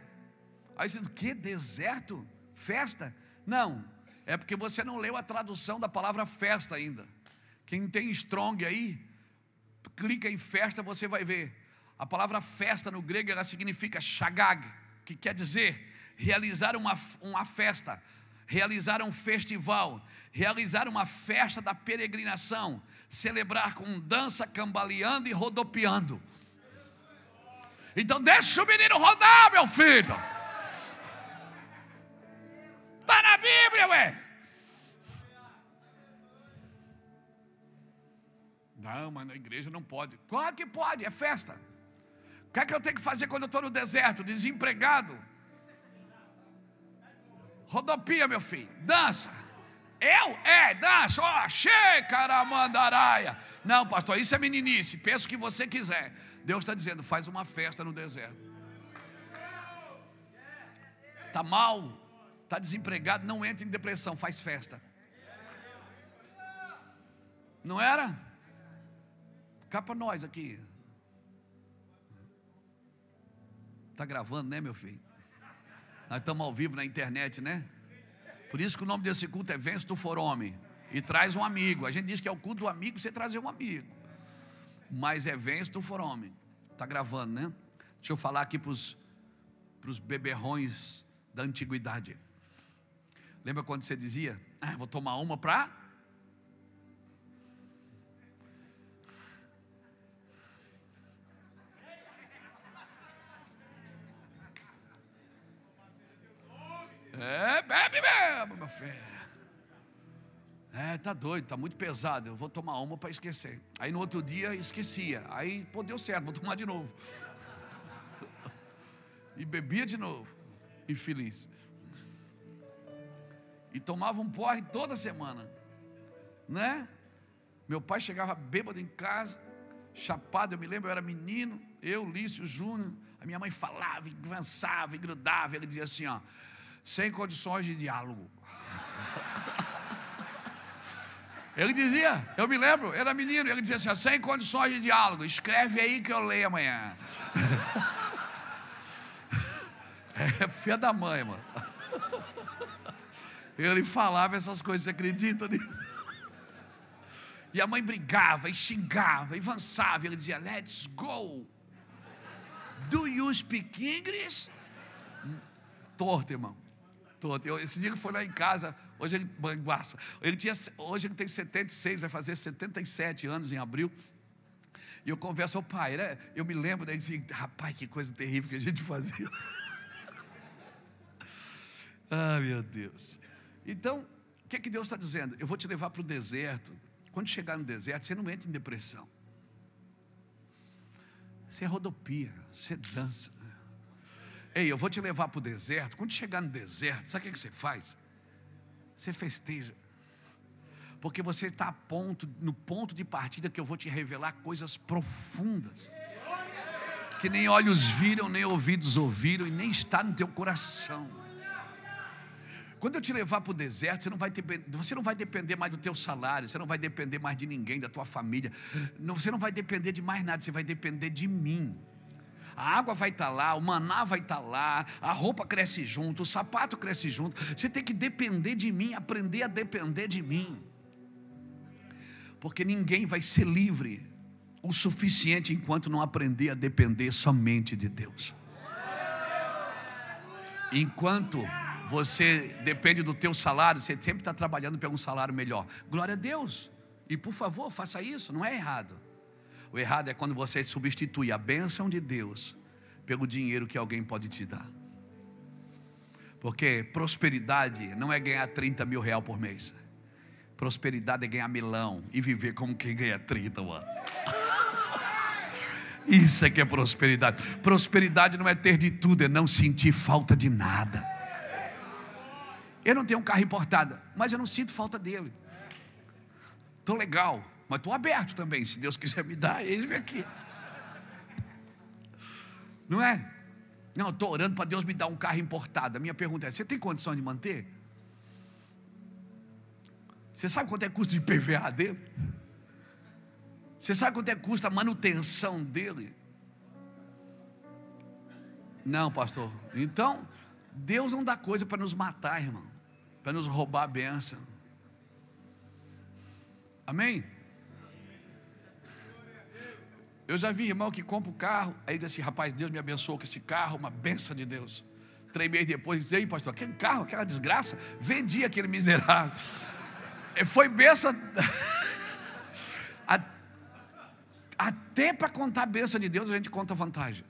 Aí você diz: que deserto? Festa? Não, é porque você não leu a tradução da palavra festa ainda. Quem tem Strong aí, clica em festa, você vai ver. A palavra festa no grego, ela significa shagag, que quer dizer realizar uma festa, realizar um festival, realizar uma festa da peregrinação, celebrar com dança, cambaleando e rodopiando. Então deixa o menino rodar, meu filho. Está na Bíblia, ué. Não, mas na igreja não pode. Claro que pode, é festa. O que é que eu tenho que fazer quando eu estou no deserto, desempregado? Rodopia, meu filho, dança. Eu? Dança, ó, xecaramandaraia. Não, pastor, isso é meninice, pensa o que você quiser. Deus está dizendo: faz uma festa no deserto. Está mal, está desempregado, não entra em depressão, faz festa. Não era? Cá para nós aqui. Está gravando, né, meu filho? Nós estamos ao vivo na internet, né? Por isso que o nome desse culto é Vem se tu for homem. E traz um amigo. A gente diz que é o culto do amigo para você trazer um amigo. Mas é Vem se tu for homem. Está gravando, né? Deixa eu falar aqui para os beberrões da antiguidade. Lembra quando você dizia: vou tomar uma para... bebe mesmo, meu filho. Tá doido, tá muito pesado. Eu vou tomar uma para esquecer. Aí no outro dia esquecia. Aí, deu certo, vou tomar de novo. E bebia de novo. Infeliz. E tomava um porre toda semana, né? Meu pai chegava bêbado em casa, chapado, eu me lembro, eu era menino, eu, Lício, Júnior. A minha mãe falava, e avançava, e grudava. Ele dizia assim, ó: sem condições de diálogo. Ele dizia, eu me lembro, era menino, ele dizia assim, ó: sem condições de diálogo, escreve aí que eu leio amanhã. É filha da mãe, mano. Ele falava essas coisas, você acredita nisso? E a mãe brigava, e xingava, e avançava. Ele dizia: let's go. Do you speak English? Torto, irmão. Torto. Esse dia ele foi lá em casa. Hoje ele banguaça. Hoje ele tem 76, vai fazer 77 anos em abril. E eu converso ao pai, né? Eu me lembro dele assim: rapaz, que coisa terrível que a gente fazia. Ah, meu Deus. Então, o que é que Deus está dizendo? Eu vou te levar para o deserto. Quando chegar no deserto, você não entra em depressão. Você rodopia, você dança. Ei, eu vou te levar para o deserto. Quando chegar no deserto, sabe o que você faz? Você festeja. Porque você está no ponto de partida que eu vou te revelar coisas profundas. Que nem olhos viram, nem ouvidos ouviram, e nem está no teu coração. Quando eu te levar para o deserto, você não vai depender mais do teu salário, você não vai depender mais de ninguém, da tua família, você não vai depender de mais nada, você vai depender de mim. A água vai estar lá, o maná vai estar lá, a roupa cresce junto, o sapato cresce junto. Você tem que depender de mim, aprender a depender de mim. Porque ninguém vai ser livre o suficiente enquanto não aprender a depender somente de Deus. Enquanto você depende do teu salário, você sempre está trabalhando para um salário melhor. Glória a Deus. E por favor, faça isso, não é errado. O errado é quando você substitui a bênção de Deus pelo dinheiro que alguém pode te dar. Porque prosperidade não é ganhar 30 mil reais por mês. Prosperidade é ganhar milão e viver como quem ganha 30, mano. Isso é que é prosperidade. Prosperidade não é ter de tudo, é não sentir falta de nada. Eu não tenho um carro importado, mas eu não sinto falta dele. Estou legal, mas estou aberto também. Se Deus quiser me dar, ele vem aqui. Não é? Não, eu estou orando para Deus me dar um carro importado. A minha pergunta é: você tem condição de manter? Você sabe quanto é custo de PVA dele? Você sabe quanto é custa a manutenção dele? Não, pastor. Então, Deus não dá coisa para nos matar, irmão, para nos roubar a bênção. Amém? Eu já vi irmão que compra o carro, aí diz assim: rapaz, Deus me abençoou com esse carro, uma bênção de Deus. 3 meses depois, diz: ei, pastor, aquele carro, aquela desgraça, vendi aquele miserável. Foi bênção. Até para contar a bênção de Deus, a gente conta vantagem.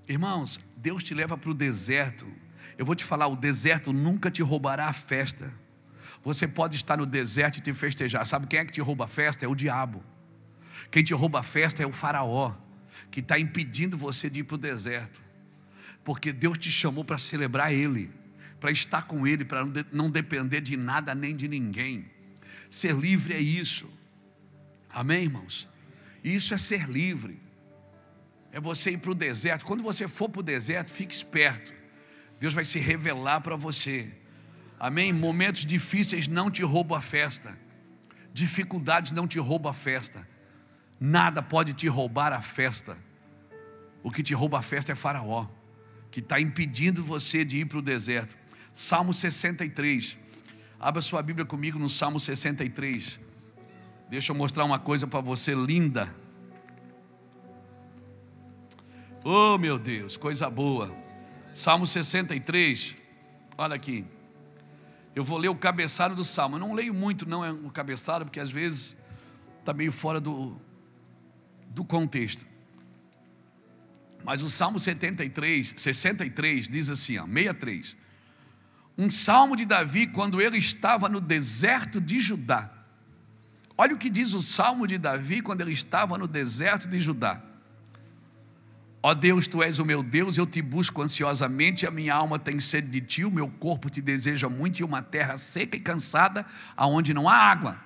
Irmãos, Deus te leva para o deserto. Eu vou te falar, o deserto nunca te roubará a festa. Você pode estar no deserto e te festejar. Sabe quem é que te rouba a festa? É o diabo. Quem te rouba a festa é o faraó, que está impedindo você de ir para o deserto. Porque Deus te chamou para celebrar Ele, para estar com Ele, para não depender de nada nem de ninguém. Ser livre é isso. Amém, irmãos? Isso é ser livre. É você ir para o deserto. Quando você for para o deserto, fique esperto. Deus vai se revelar para você. Amém? Momentos difíceis não te roubam a festa. Dificuldades não te roubam a festa. Nada pode te roubar a festa. O que te rouba a festa é Faraó, que está impedindo você de ir para o deserto. Salmo 63. Abra sua Bíblia comigo no Salmo 63. Deixa eu mostrar uma coisa para você linda. Oh, meu Deus, coisa boa. Salmo 63. Olha aqui. Eu vou ler o cabeçalho do Salmo. Eu não leio muito não o cabeçalho, porque às vezes está meio fora do contexto. Mas o Salmo 63 diz assim, ó, 63. Um salmo de Davi quando ele estava no deserto de Judá. Olha o que diz o salmo de Davi quando ele estava no deserto de Judá. Ó Deus, Tu és o meu Deus, eu te busco ansiosamente, a minha alma tem sede de Ti, o meu corpo te deseja muito, e uma terra seca e cansada, aonde não há água.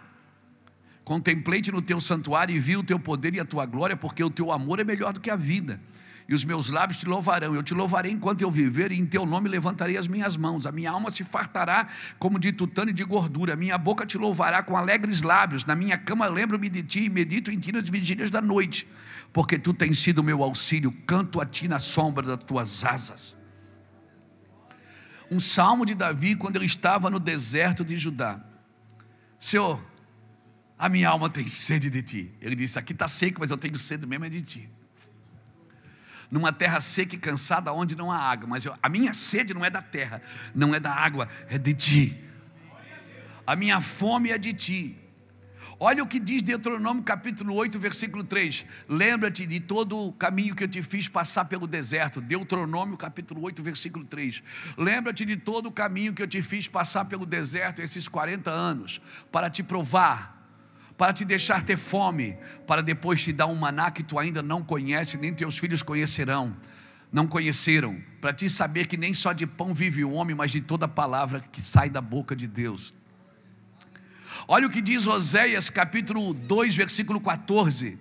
Contemplei-te no Teu santuário e vi o Teu poder e a Tua glória, porque o Teu amor é melhor do que a vida. E os meus lábios te louvarão, eu te louvarei enquanto eu viver, e em Teu nome levantarei as minhas mãos. A minha alma se fartará como de tutano e de gordura, a minha boca te louvará com alegres lábios. Na minha cama lembro-me de Ti e medito em Ti nas vigílias da noite, porque Tu tens sido o meu auxílio, canto a Ti na sombra das Tuas asas. Um salmo de Davi quando ele estava no deserto de Judá. Senhor, a minha alma tem sede de Ti. Ele disse: aqui está seco, mas eu tenho sede mesmo é de Ti. Numa terra seca e cansada, onde não há água. Mas a minha sede não é da terra, não é da água, é de Ti. A minha fome é de Ti. Olha o que diz Deuteronômio capítulo 8, versículo 3. Lembra-te de todo o caminho que eu te fiz passar pelo deserto. Deuteronômio capítulo 8, versículo 3. Lembra-te de todo o caminho que eu te fiz passar pelo deserto esses 40 anos, para te provar, para te deixar ter fome, para depois te dar um maná que tu ainda não conhece, nem teus filhos não conheceram, para te saber que nem só de pão vive o homem, mas de toda palavra que sai da boca de Deus. Olha o que diz Oséias capítulo 2, versículo 14.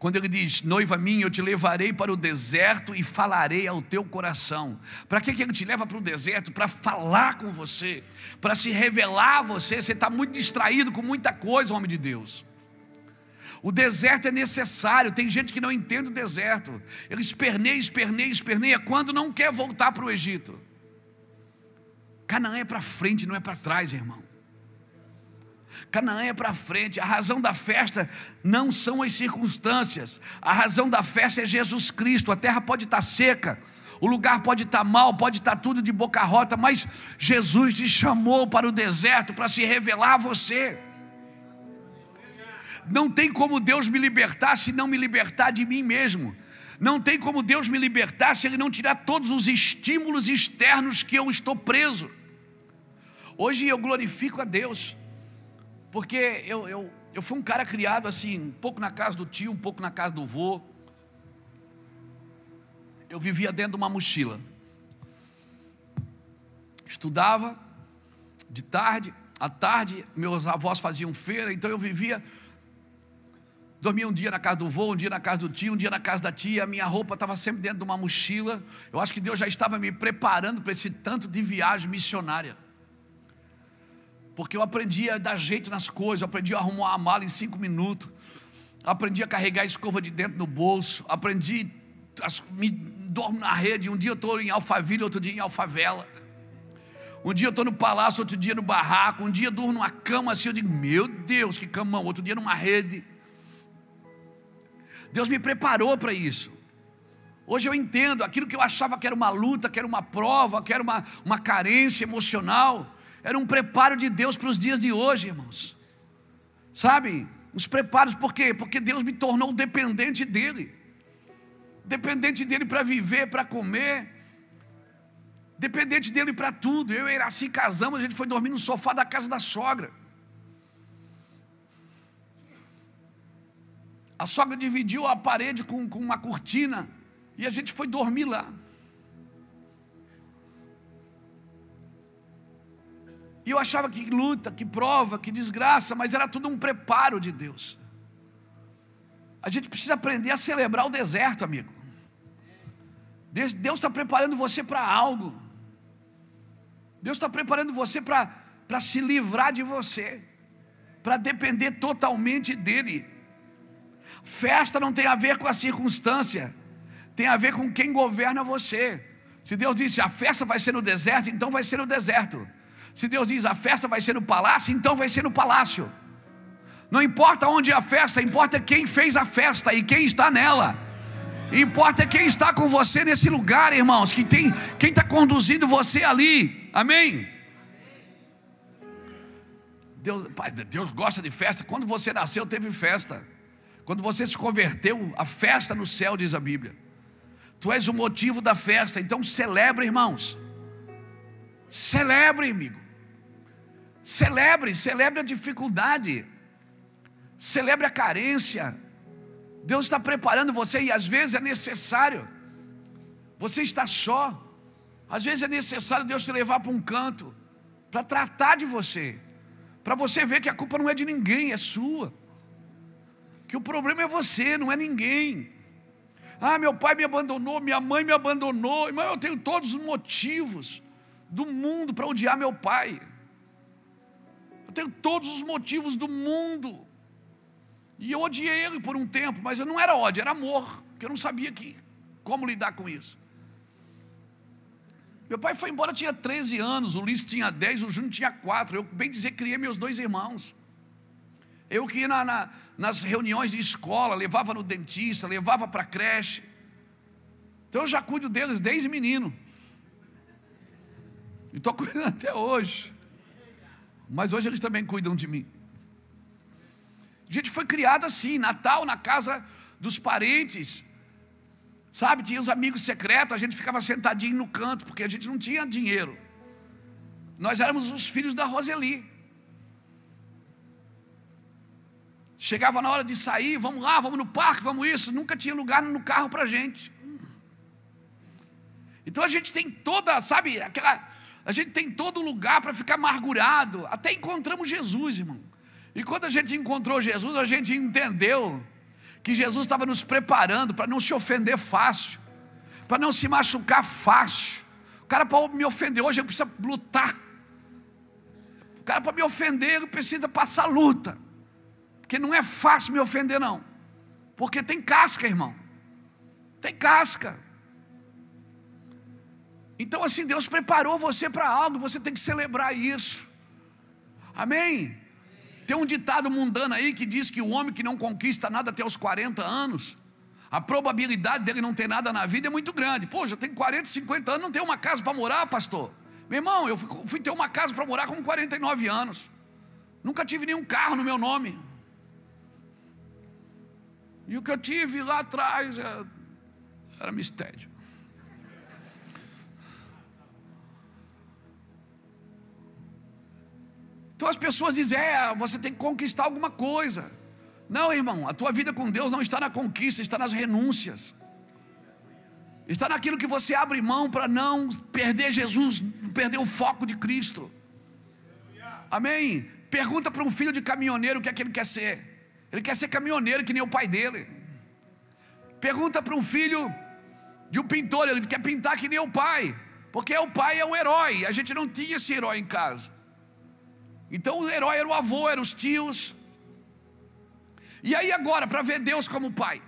Quando ele diz: noiva minha, eu te levarei para o deserto e falarei ao teu coração. Para que ele te leva para o deserto? Para falar com você, para se revelar a você. Você está muito distraído com muita coisa, homem de Deus. O deserto é necessário. Tem gente que não entende o deserto. Ele esperneia quando não quer voltar para o Egito. Canaã é para frente, não é para trás, irmão. Canaã é para frente. A razão da festa não são as circunstâncias. A razão da festa é Jesus Cristo. A terra pode estar seca, o lugar pode estar mal, pode estar tudo de boca rota, mas Jesus te chamou para o deserto para se revelar a você. Não tem como Deus me libertar se não me libertar de mim mesmo. Não tem como Deus me libertar se Ele não tirar todos os estímulos externos que eu estou preso. Hoje eu glorifico a Deus, porque eu fui um cara criado assim, um pouco na casa do tio, um pouco na casa do vô. Eu vivia dentro de uma mochila. Estudava de tarde, à tarde meus avós faziam feira, então eu dormia um dia na casa do vô, um dia na casa do tio, um dia na casa da tia. A minha roupa estava sempre dentro de uma mochila. Eu acho que Deus já estava me preparando para esse tanto de viagem missionária, porque eu aprendi a dar jeito nas coisas, eu aprendi a arrumar a mala em 5 minutos, aprendi a carregar a escova de dentro no bolso, dormo na rede. Um dia eu estou em Alphaville, outro dia em Alfavela. Um dia eu estou no palácio, outro dia no barraco. Um dia eu durmo numa cama assim, eu digo: meu Deus, que camão. Outro dia numa rede. Deus me preparou para isso. Hoje eu entendo aquilo que eu achava que era uma luta, que era uma prova, que era uma carência emocional. Era um preparo de Deus para os dias de hoje, irmãos. Sabe? Os preparos, por quê? Porque Deus me tornou dependente dEle. Dependente dEle para viver, para comer. Dependente dEle para tudo. Eu e Iraci casamos, a gente foi dormir no sofá da casa da sogra. A sogra dividiu a parede com uma cortina e a gente foi dormir lá. E eu achava que luta, que prova, que desgraça, mas era tudo um preparo de Deus. A gente precisa aprender a celebrar o deserto, amigo. Deus está preparando você para algo. Deus está preparando você para se livrar de você, para depender totalmente dEle. Festa não tem a ver com a circunstância, tem a ver com quem governa você. Se Deus disse a festa vai ser no deserto, então vai ser no deserto. Se Deus diz a festa vai ser no palácio, então vai ser no palácio. Não importa onde é a festa, importa quem fez a festa e quem está nela. Importa quem está com você nesse lugar, irmãos, quem está conduzindo você ali. Amém? Deus gosta de festa. Quando você nasceu teve festa. Quando você se converteu, a festa no céu, diz a Bíblia. Tu és o motivo da festa, então celebre, irmãos. Celebre, amigo. Celebre a dificuldade. Celebre a carência. Deus está preparando você e às vezes é necessário. Você está só. Às vezes é necessário Deus te levar para um canto, para tratar de você, para você ver que a culpa não é de ninguém, é sua. Que o problema é você, não é ninguém. Ah, meu pai me abandonou, minha mãe me abandonou. Irmão, eu tenho todos os motivos do mundo para odiar meu pai. Eu tenho todos os motivos do mundo. E eu odiei ele por um tempo, mas não era ódio, era amor, porque eu não sabia como lidar com isso. Meu pai foi embora, tinha 13 anos, o Ulisses tinha 10, o Júnior tinha 4. Eu, bem dizer, criei meus 2 irmãos. Eu que ia nas reuniões de escola, levava no dentista, levava para a creche. Então eu já cuido deles desde menino. E estou cuidando até hoje. Mas hoje eles também cuidam de mim. A gente foi criado assim, Natal na casa dos parentes. Sabe, tinha os amigos secretos, a gente ficava sentadinho no canto, porque a gente não tinha dinheiro. Nós éramos os filhos da Roseli. Chegava na hora de sair, vamos lá, vamos no parque, vamos isso. Nunca tinha lugar no carro para a gente. Então a gente tem toda, sabe, a gente tem todo lugar para ficar amargurado. Até encontramos Jesus, irmão. E quando a gente encontrou Jesus, a gente entendeu que Jesus estava nos preparando para não se ofender fácil, para não se machucar fácil. O cara, para me ofender hoje, ele precisa lutar. O cara, para me ofender, ele precisa passar luta, porque não é fácil me ofender, não, porque tem casca, irmão, tem casca. Então assim, Deus preparou você para algo, você tem que celebrar isso, amém? Tem um ditado mundano aí que diz que o homem que não conquista nada até os 40 anos, a probabilidade dele não ter nada na vida é muito grande. Pô, já tenho 40, 50 anos, não tenho uma casa para morar, pastor. Meu irmão, eu fui ter uma casa para morar com 49 anos. Nunca tive nenhum carro no meu nome. E o que eu tive lá atrás era mistério. Então as pessoas dizem, você tem que conquistar alguma coisa. Não, irmão, a tua vida com Deus não está na conquista, está nas renúncias. Está naquilo que você abre mão para não perder Jesus, perder o foco de Cristo. Amém? Pergunta para um filho de caminhoneiro o que é que ele quer ser. Ele quer ser caminhoneiro que nem o pai dele. Pergunta para um filho de um pintor, ele quer pintar que nem o pai, porque o pai é o herói. A gente não tinha esse herói em casa. Então o herói era o avô, eram os tios. E aí agora, para ver Deus como pai,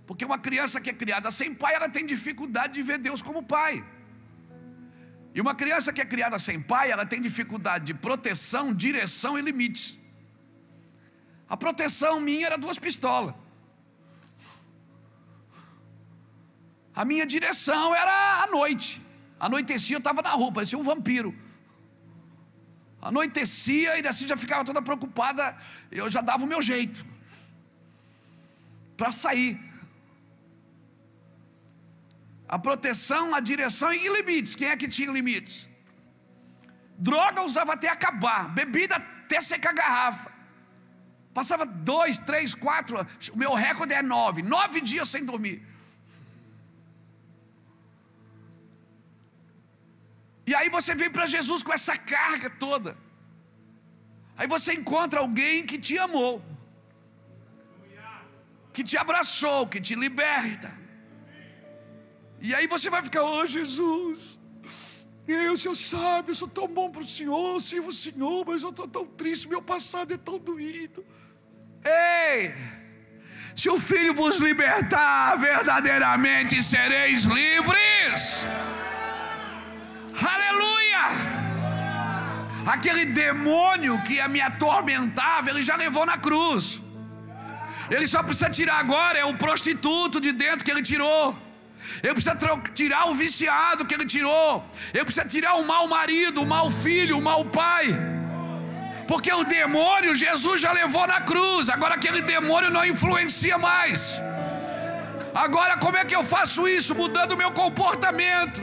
porque uma criança que é criada sem pai, ela tem dificuldade de ver Deus como pai. E uma criança que é criada sem pai, ela tem dificuldade de proteção, direção e limites. A proteção minha era 2 pistolas. A minha direção era à noite. Anoitecia, eu estava na rua, parecia um vampiro. Anoitecia e assim já ficava toda preocupada. Eu já dava o meu jeito para sair. A proteção, a direção e limites. Quem é que tinha limites? Droga usava até acabar, bebida até secar a garrafa. Passava 2, 3, 4. O meu recorde é 9. 9 dias sem dormir. E aí você vem para Jesus com essa carga toda. Aí você encontra alguém que te amou, que te abraçou, que te liberta. E aí você vai ficar, Jesus, o Senhor sabe, eu sou tão bom para o Senhor, eu sirvo o Senhor, mas eu estou tão triste, meu passado é tão doído. Ei, se o Filho vos libertar, verdadeiramente sereis livres. Aleluia! Aquele demônio que me atormentava, ele já levou na cruz. Ele só precisa tirar agora, é o prostituto de dentro que ele tirou. Ele precisa tirar o viciado que ele tirou. Ele precisa tirar o mau marido, o mau filho, o mau pai. Porque o demônio, Jesus já levou na cruz. Agora aquele demônio não influencia mais. Agora como é que eu faço isso? Mudando o meu comportamento.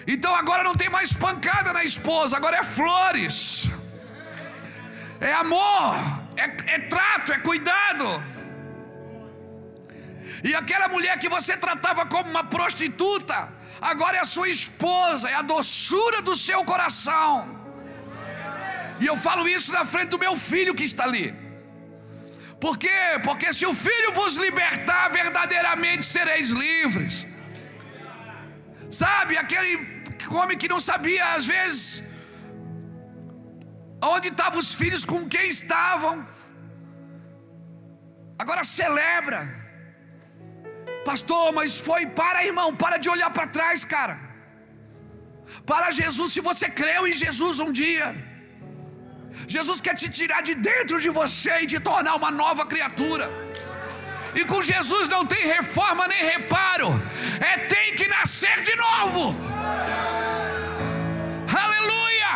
Então agora não tem mais pancada na esposa, agora é flores, é amor, é trato, é cuidado. E aquela mulher que você tratava como uma prostituta, agora é a sua esposa, é a doçura do seu coração. E eu falo isso na frente do meu filho que está ali. Por quê? Porque se o Filho vos libertar, verdadeiramente sereis livres. Sabe, aquele homem que não sabia às vezes onde estavam os filhos, com quem estavam, agora celebra. Pastor, mas foi, irmão, para de olhar para trás, cara. Para Jesus, se você creu em Jesus um dia, Jesus quer te tirar de dentro de você e te tornar uma nova criatura. E com Jesus não tem reforma nem reparo, tem que nascer de novo. Aleluia!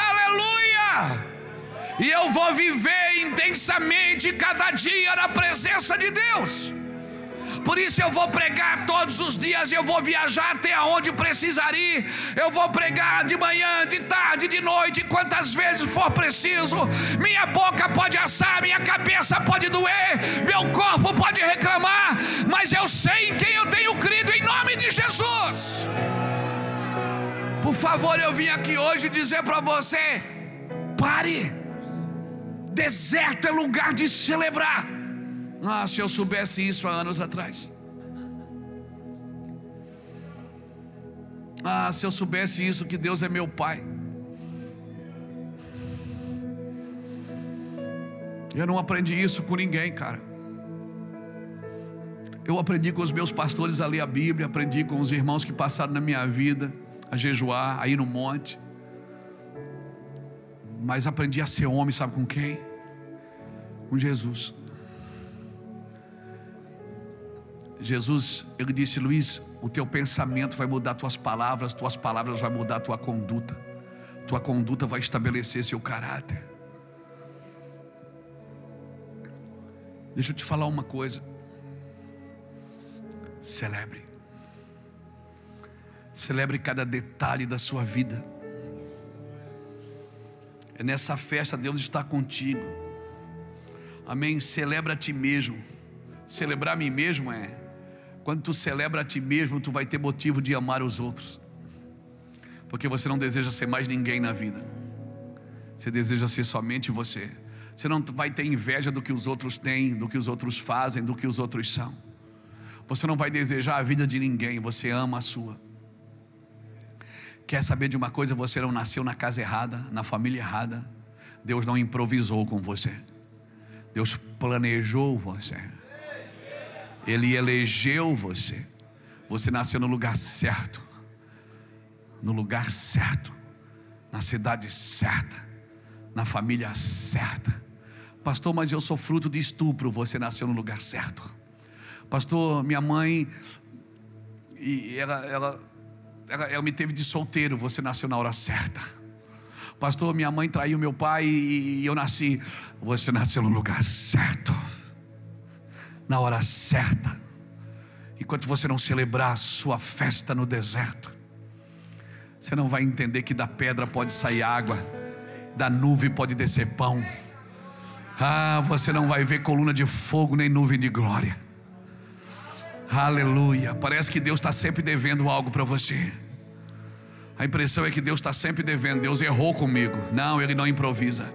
Aleluia! E eu vou viver intensamente cada dia na presença de Deus. Por isso eu vou pregar todos os dias, eu vou viajar até onde precisar ir. Eu vou pregar de manhã, de tarde, de noite, quantas vezes for preciso. Minha boca pode assar, minha cabeça pode doer, meu corpo pode reclamar, mas eu sei em quem eu tenho crido, em nome de Jesus. Por favor, eu vim aqui hoje dizer para você: pare, Deserto é lugar de celebrar. Ah, se eu soubesse isso há anos atrás. Ah, se eu soubesse isso, que Deus é meu Pai. Eu não aprendi isso com ninguém, cara. Eu aprendi com os meus pastores a ler a Bíblia, aprendi com os irmãos que passaram na minha vida a jejuar, a ir no monte. Mas aprendi a ser homem, sabe com quem? Com Jesus. Jesus, ele disse: Luiz, o teu pensamento vai mudar tuas palavras vai mudar tua conduta vai estabelecer seu caráter. Deixa eu te falar uma coisa. Celebre cada detalhe da sua vida. É nessa festa Deus está contigo. Amém? Celebra a ti mesmo. Celebrar a mim mesmo quando tu celebra a ti mesmo, tu vai ter motivo de amar os outros. Porque você não deseja ser mais ninguém na vida. Você deseja ser somente você. Você não vai ter inveja do que os outros têm, do que os outros fazem, do que os outros são. Você não vai desejar a vida de ninguém, você ama a sua. Quer saber de uma coisa? Você não nasceu na casa errada, na família errada. Deus não improvisou com você. Deus planejou você. Ele elegeu você. Você nasceu no lugar certo. No lugar certo. Na cidade certa. Na família certa. Pastor, mas eu sou fruto de estupro. Você nasceu no lugar certo. Pastor, minha mãe, ela me teve de solteiro. Você nasceu na hora certa. Pastor, minha mãe traiu meu pai e eu nasci. Você nasceu no lugar certo, na hora certa. Enquanto você não celebrar a sua festa no deserto, você não vai entender que da pedra pode sair água, da nuvem pode descer pão. Ah, você não vai ver coluna de fogo nem nuvem de glória. Aleluia. Parece que Deus está sempre devendo algo para você. A impressão é que Deus está sempre devendo. Deus errou comigo. Não, Ele não improvisa.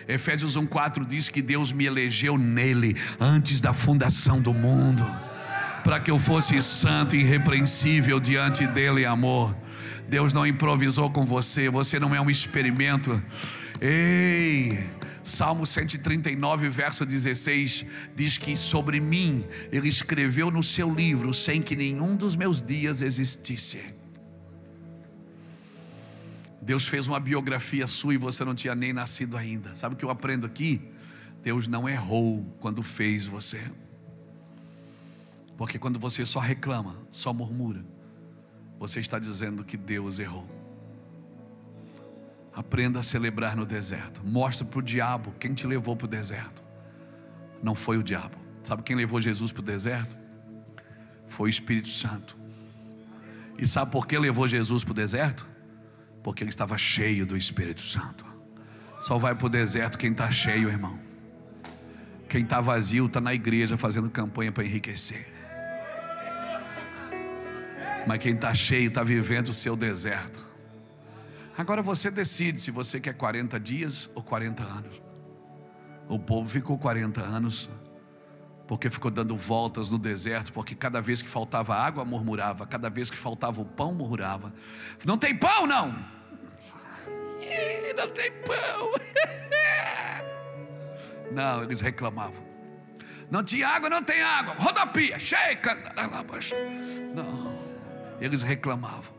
Efésios 1:4 diz que Deus me elegeu nele antes da fundação do mundo, para que eu fosse santo e irrepreensível diante dele em amor. Deus não improvisou com você. Você não é um experimento. Ei, Salmo 139 verso 16 diz que sobre mim Ele escreveu no seu livro sem que nenhum dos meus dias existisse. Deus fez uma biografia sua e você não tinha nem nascido ainda. Sabe o que eu aprendo aqui? Deus não errou quando fez você. Porque quando você só reclama, só murmura, você está dizendo que Deus errou. Aprenda a celebrar no deserto. Mostra para o diabo quem te levou para o deserto. Não foi o diabo. Sabe quem levou Jesus para o deserto? Foi o Espírito Santo. E sabe por que levou Jesus para o deserto? Porque ele estava cheio do Espírito Santo. Só vai para o deserto quem está cheio, irmão. Quem está vazio está na igreja fazendo campanha para enriquecer. Mas quem está cheio está vivendo o seu deserto. Agora você decide se você quer 40 dias ou 40 anos. O povo ficou 40 anos porque ficou dando voltas no deserto, porque cada vez que faltava água murmurava, cada vez que faltava o pão murmurava. Não tem pão não. Não tem pão. Não, eles reclamavam. Não tinha água, não tem água. Rodopia, cheia. Não, eles reclamavam.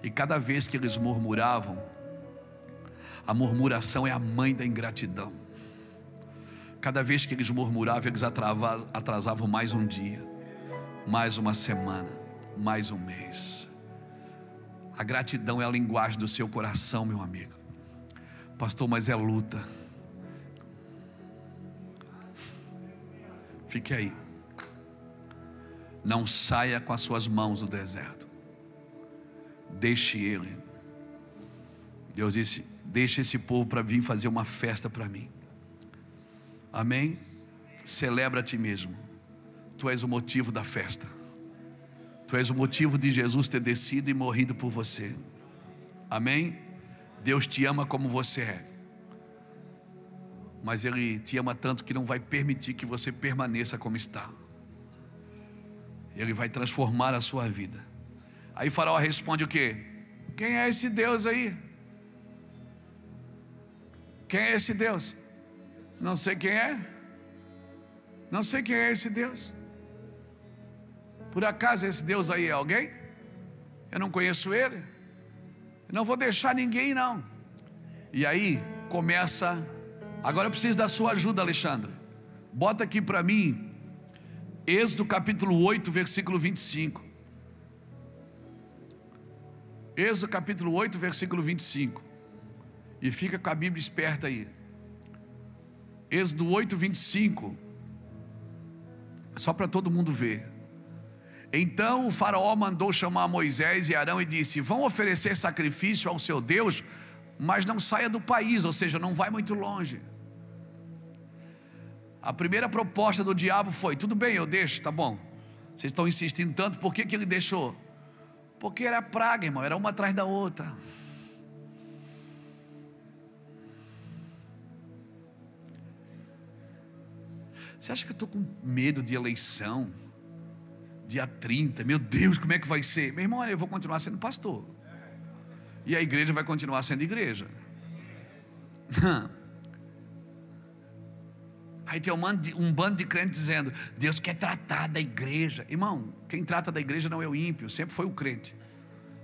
E cada vez que eles murmuravam, a murmuração é a mãe da ingratidão. Cada vez que eles murmuravam, eles atrasavam mais um dia, mais uma semana, mais um mês. A gratidão é a linguagem do seu coração, meu amigo. Pastor, mas é luta. Fique aí. Não saia com as suas mãos do deserto. Deixe ele. Deus disse: deixe esse povo para vir fazer uma festa para mim. Amém? Celebra a ti mesmo. Tu és o motivo da festa. Tu és o motivo de Jesus ter descido e morrido por você. Amém? Deus te ama como você é. mas Ele te ama tanto que não vai permitir que você permaneça como está. Ele vai transformar a sua vida. Aí Faraó responde o quê? Quem é esse Deus aí? Quem é esse Deus? Não sei quem é. Não sei quem é esse Deus. Por acaso esse Deus aí é alguém? Eu não conheço ele. Eu não vou deixar ninguém não. E aí começa. Agora eu preciso da sua ajuda, Alexandre. Bota aqui para mim Êxodo capítulo 8, versículo 25. Êxodo capítulo 8, versículo 25. E fica com a Bíblia esperta aí. Êxodo 8, 25. Só para todo mundo ver. Então o faraó mandou chamar Moisés e Arão e disse: vão oferecer sacrifício ao seu Deus, mas não saia do país, ou seja, não vai muito longe. A primeira proposta do diabo foi: tudo bem, eu deixo, tá bom. Vocês estão insistindo tanto, por que ele deixou? Porque era praga, irmão, era uma atrás da outra. Você acha que eu estou com medo de eleição? Dia 30, meu Deus, como é que vai ser? Meu irmão, olha, eu vou continuar sendo pastor. E a igreja vai continuar sendo igreja. Aí tem um bando de crentes dizendo: Deus quer tratar da igreja. Irmão, quem trata da igreja não é o ímpio, sempre foi o crente.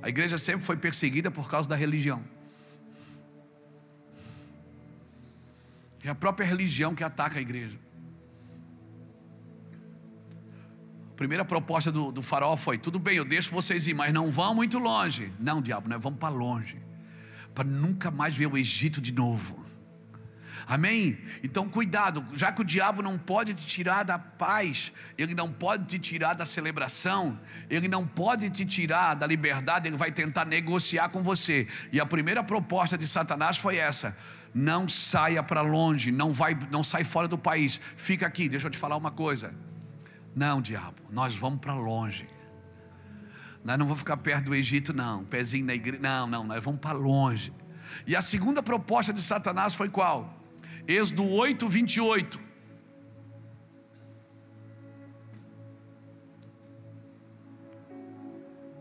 A igreja sempre foi perseguida por causa da religião. É a própria religião que ataca a igreja. A primeira proposta do faraó foi: tudo bem, eu deixo vocês ir, mas não vão muito longe. Não, diabo, nós vamos para longe, para nunca mais ver o Egito de novo. Amém? Então cuidado, já que o diabo não pode te tirar da paz, ele não pode te tirar da celebração, ele não pode te tirar da liberdade, ele vai tentar negociar com você. E a primeira proposta de Satanás foi essa: não saia para longe, não sai fora do país, fica aqui. Deixa eu te falar uma coisa. Não, diabo, nós vamos para longe. Nós não vamos ficar perto do Egito não, pezinho na igreja, não, nós vamos para longe. E a segunda proposta de Satanás foi qual? Êxodo 8, 28.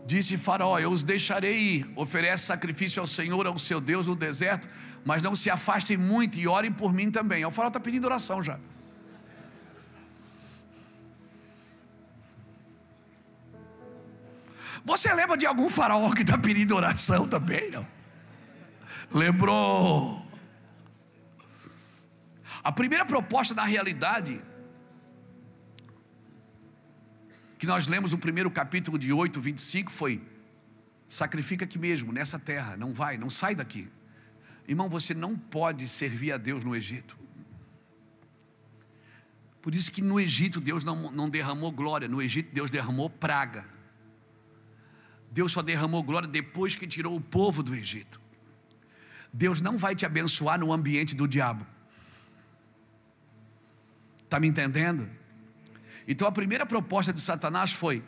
Disse Faraó: eu os deixarei ir, oferece sacrifício ao Senhor, ao seu Deus no deserto, mas não se afastem muito e orem por mim também. O faraó está pedindo oração já. Você lembra de algum faraó que está pedindo oração também? Não? Lembrou? A primeira proposta, na realidade, que nós lemos no primeiro capítulo de 8, 25, foi: sacrifica aqui mesmo, nessa terra, não sai daqui. Irmão, você não pode servir a Deus no Egito. Por isso que no Egito Deus não derramou glória, no Egito Deus derramou praga. Deus só derramou glória depois que tirou o povo do Egito. Deus não vai te abençoar no ambiente do diabo. Está me entendendo? Então a primeira proposta de Satanás foi: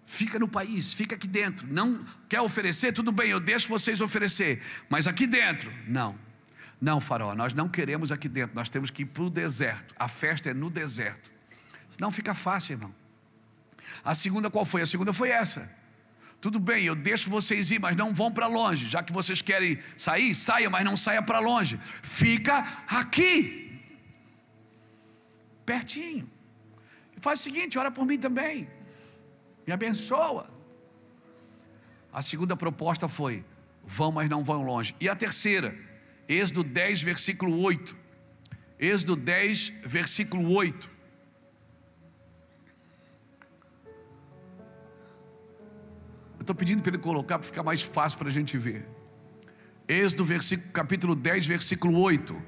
fica no país, fica aqui dentro. Não quer oferecer? Tudo bem, eu deixo vocês oferecer, mas aqui dentro, não, faraó, nós não queremos aqui dentro, nós temos que ir para o deserto. A festa é no deserto. Senão fica fácil, irmão. A segunda qual foi? A segunda foi essa: tudo bem, eu deixo vocês ir, mas não vão para longe. Já que vocês querem sair, saia, mas não saia para longe. Fica aqui, pertinho. E faz o seguinte: ora por mim também, me abençoa. A segunda proposta foi: vão, mas não vão longe. E a terceira, Êxodo 10, versículo 8. Êxodo 10, versículo 8. Eu estou pedindo para ele colocar para ficar mais fácil para a gente ver. Êxodo capítulo 10, versículo 8.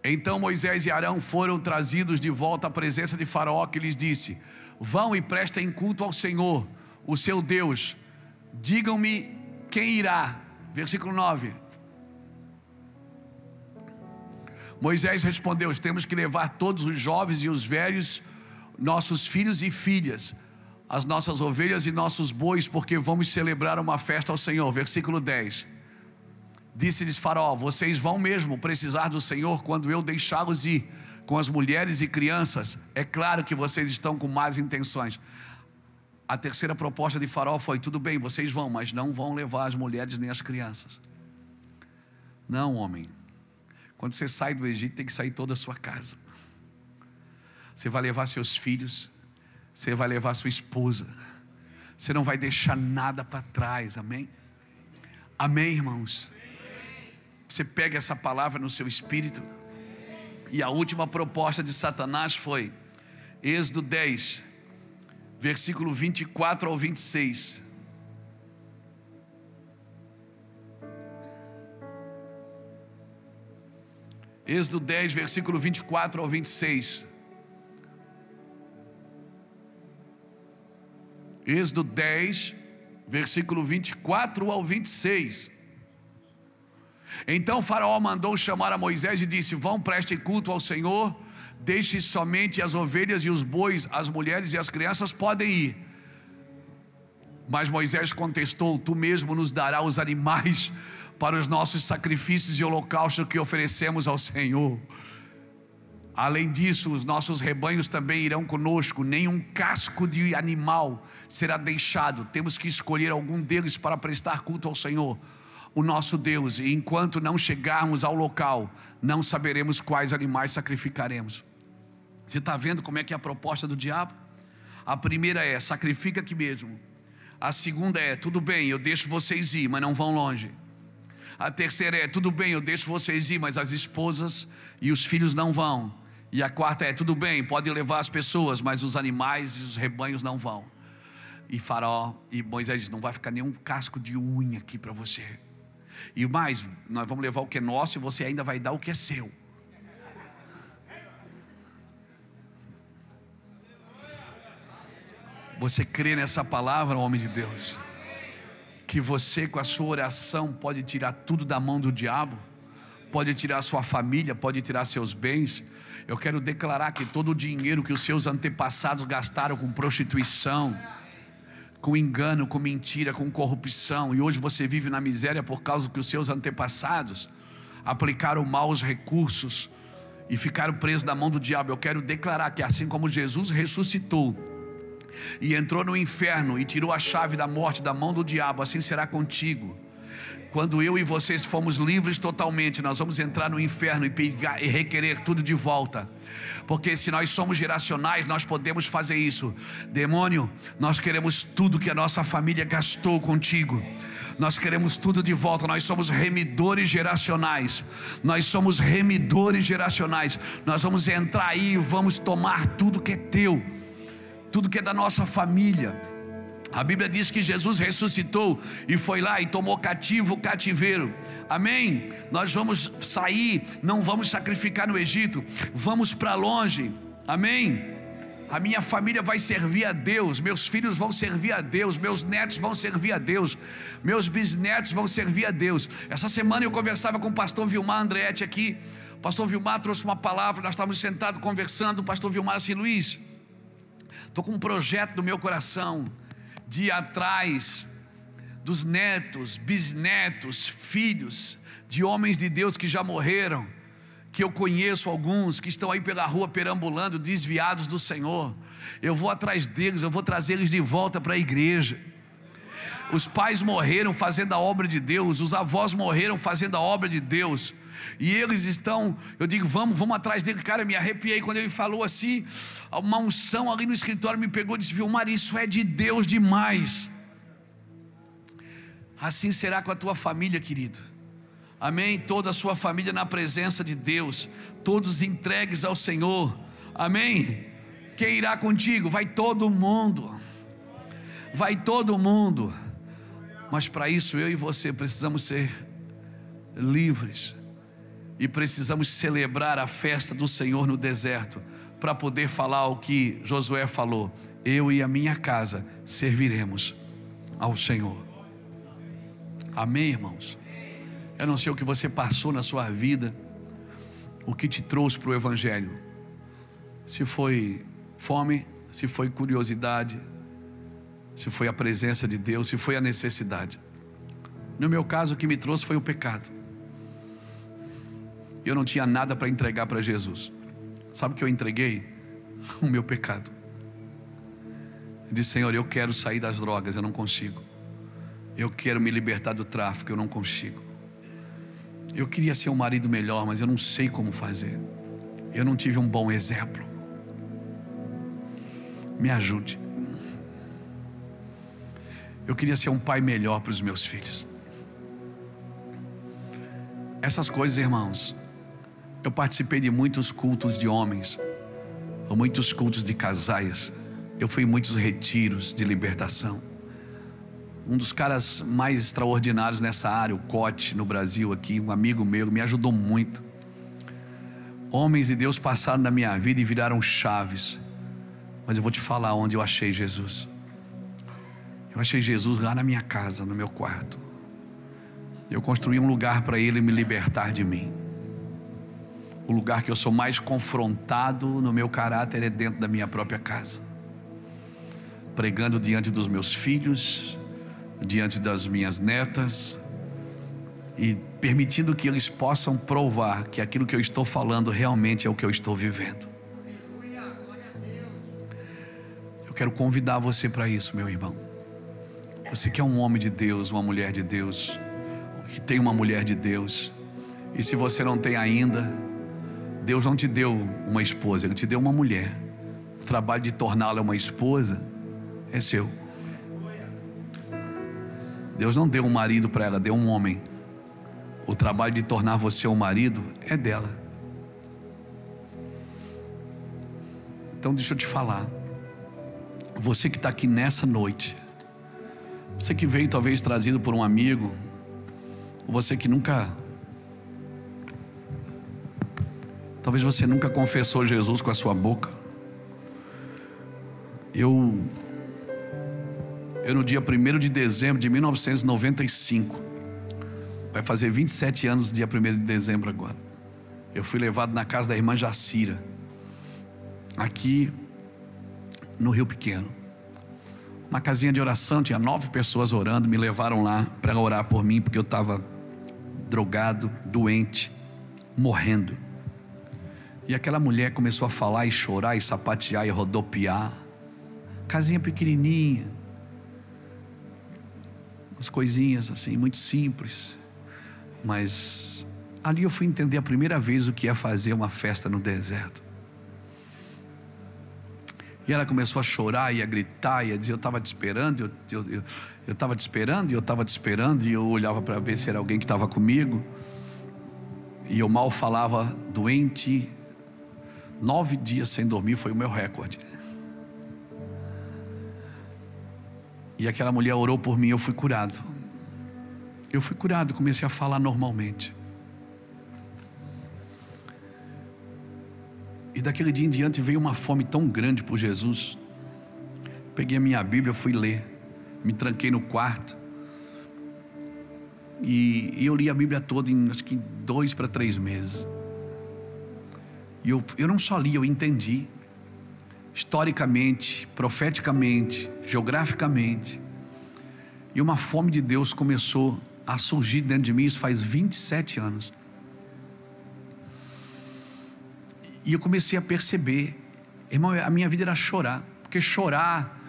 Então Moisés e Arão foram trazidos de volta à presença de Faraó, que lhes disse: vão e prestem culto ao Senhor, o seu Deus. Digam-me quem irá. Versículo 9. Moisés respondeu: temos que levar todos os jovens e os velhos, nossos filhos e filhas, as nossas ovelhas e nossos bois, porque vamos celebrar uma festa ao Senhor. Versículo 10. Disse-lhes Faraó: vocês vão mesmo precisar do Senhor quando eu deixá-los ir com as mulheres e crianças? É claro que vocês estão com más intenções. A terceira proposta de Faraó foi: tudo bem, vocês vão, mas não vão levar as mulheres nem as crianças. Não, homem. Quando você sai do Egito, tem que sair toda a sua casa. Você vai levar seus filhos, você vai levar sua esposa, você não vai deixar nada para trás, amém? Amém, irmãos? Você pega essa palavra no seu espírito. E a última proposta de Satanás foi Êxodo 10, versículo 24 ao 26. Êxodo 10, versículo 24 ao 26. Êxodo 10, versículo 24 ao 26. Então Faraó mandou chamar a Moisés e disse: vão, prestem culto ao Senhor, deixe somente as ovelhas e os bois, as mulheres e as crianças podem ir. Mas Moisés contestou: tu mesmo nos dará os animais para os nossos sacrifícios e holocaustos que oferecemos ao Senhor. Além disso, os nossos rebanhos também irão conosco, nenhum casco de animal será deixado. Temos que escolher algum deles para prestar culto ao Senhor, o nosso Deus, e enquanto não chegarmos ao local, não saberemos quais animais sacrificaremos. Você está vendo como é que é a proposta do diabo? A primeira é: sacrifica aqui mesmo. A segunda é: tudo bem, eu deixo vocês ir, mas não vão longe. A terceira é: tudo bem, eu deixo vocês ir, mas as esposas e os filhos não vão. E a quarta é: tudo bem, pode levar as pessoas, mas os animais e os rebanhos não vão. E Faraó e Moisés dizem: não vai ficar nenhum casco de unha aqui para você. E mais, nós vamos levar o que é nosso e você ainda vai dar o que é seu. Você crê nessa palavra, homem de Deus? Que você, com a sua oração, pode tirar tudo da mão do diabo? Pode tirar sua família, pode tirar seus bens? Eu quero declarar que todo o dinheiro que os seus antepassados gastaram com prostituição, com engano, com mentira, com corrupção, e hoje você vive na miséria por causa que os seus antepassados aplicaram maus recursos e ficaram presos na mão do diabo. Eu quero declarar que assim como Jesus ressuscitou e entrou no inferno e tirou a chave da morte da mão do diabo, assim será contigo. Quando eu e vocês fomos livres totalmente, nós vamos entrar no inferno e pegar e requerer tudo de volta. Porque se nós somos geracionais, nós podemos fazer isso. Demônio, nós queremos tudo que a nossa família gastou contigo. Nós queremos tudo de volta. Nós somos remidores geracionais. Nós somos remidores geracionais. Nós vamos entrar aí e vamos tomar tudo que é teu, tudo que é da nossa família. A Bíblia diz que Jesus ressuscitou e foi lá e tomou cativo o cativeiro. Amém? Nós vamos sair, não vamos sacrificar no Egito, vamos para longe. Amém? A minha família vai servir a Deus, meus filhos vão servir a Deus, meus netos vão servir a Deus, meus bisnetos vão servir a Deus. Essa semana eu conversava com o pastor Vilmar Andretti aqui. O pastor Vilmar trouxe uma palavra, nós estávamos sentados conversando. O pastor Vilmar assim: Luiz, estou com um projeto no meu coração de ir atrás dos netos, bisnetos, filhos de homens de Deus que já morreram, que eu conheço alguns, que estão aí pela rua perambulando, desviados do Senhor. Eu vou atrás deles, eu vou trazer eles de volta para a igreja. Os pais morreram fazendo a obra de Deus, os avós morreram fazendo a obra de Deus, e eles estão, eu digo, vamos atrás dele. Cara, eu me arrepiei quando ele falou assim. Uma unção ali no escritório me pegou e disse: Vilmar, isso é de Deus demais. Assim será com a tua família, querido. Amém? Toda a sua família na presença de Deus, todos entregues ao Senhor. Amém? Quem irá contigo? Vai todo mundo. Vai todo mundo. Mas para isso eu e você precisamos ser livres. E precisamos celebrar a festa do Senhor no deserto, para poder falar o que Josué falou: eu e a minha casa serviremos ao Senhor. Amém, irmãos? Eu não sei o que você passou na sua vida, o que te trouxe para o Evangelho. Se foi fome, se foi curiosidade, se foi a presença de Deus, se foi a necessidade. No meu caso, o que me trouxe foi o pecado. e eu não tinha nada para entregar para Jesus. Sabe o que eu entreguei? O meu pecado. Eu disse: Senhor, eu quero sair das drogas, eu não consigo. Eu quero me libertar do tráfico, eu não consigo. Eu queria ser um marido melhor, mas eu não sei como fazer. Eu não tive um bom exemplo. Me ajude. Eu queria ser um pai melhor para os meus filhos. Essas coisas, irmãos, eu participei de muitos cultos de homens, ou muitos cultos de casais. Eu fui em muitos retiros de libertação. Um dos caras mais extraordinários nessa área, o Cote, no Brasil aqui, um amigo meu, me ajudou muito. Homens de Deus passaram na minha vida e viraram chaves. Mas eu vou te falar onde eu achei Jesus. Eu achei Jesus lá na minha casa, no meu quarto. Eu construí um lugar para Ele me libertar de mim. O lugar que eu sou mais confrontado no meu caráter é dentro da minha própria casa, pregando diante dos meus filhos, diante das minhas netas, e permitindo que eles possam provar que aquilo que eu estou falando realmente é o que eu estou vivendo. Eu quero convidar você para isso, meu irmão. Você que é um homem de Deus, uma mulher de Deus, que tem uma mulher de Deus, e se você não tem ainda, Deus não te deu uma esposa, Ele te deu uma mulher. O trabalho de torná-la uma esposa é seu. Deus não deu um marido para ela, deu um homem. O trabalho de tornar você um marido é dela. Então deixa eu te falar. Você que está aqui nessa noite, você que veio talvez trazido por um amigo, ou você que talvez você nunca confessou Jesus com a sua boca. Eu no dia 1º de dezembro de 1995, vai fazer 27 anos dia 1º de dezembro agora, eu fui levado na casa da irmã Jacira, aqui no Rio Pequeno. Uma casinha de oração, tinha 9 pessoas orando. Me levaram lá para orar por mim, porque eu estava drogado, doente, morrendo. E aquela mulher começou a falar e chorar e sapatear e rodopiar. Casinha pequenininha, umas coisinhas assim, muito simples. Mas ali eu fui entender a primeira vez o que é fazer uma festa no deserto. E ela começou a chorar e a gritar e a dizer: eu estava te esperando, eu estava te esperando, e eu estava te esperando. E eu olhava para ver se era alguém que estava comigo. E eu mal falava, doente. 9 dias sem dormir foi o meu recorde. E aquela mulher orou por mim, eu fui curado. Eu fui curado, comecei a falar normalmente. E daquele dia em diante veio uma fome tão grande por Jesus. Peguei a minha Bíblia, fui ler. Me tranquei no quarto. E eu li a Bíblia toda em acho que 2 para 3 meses. E eu não só li, eu entendi. Historicamente, profeticamente, geograficamente. E uma fome de Deus começou a surgir dentro de mim. Isso faz 27 anos. E eu comecei a perceber, irmão, a minha vida era chorar. Porque chorar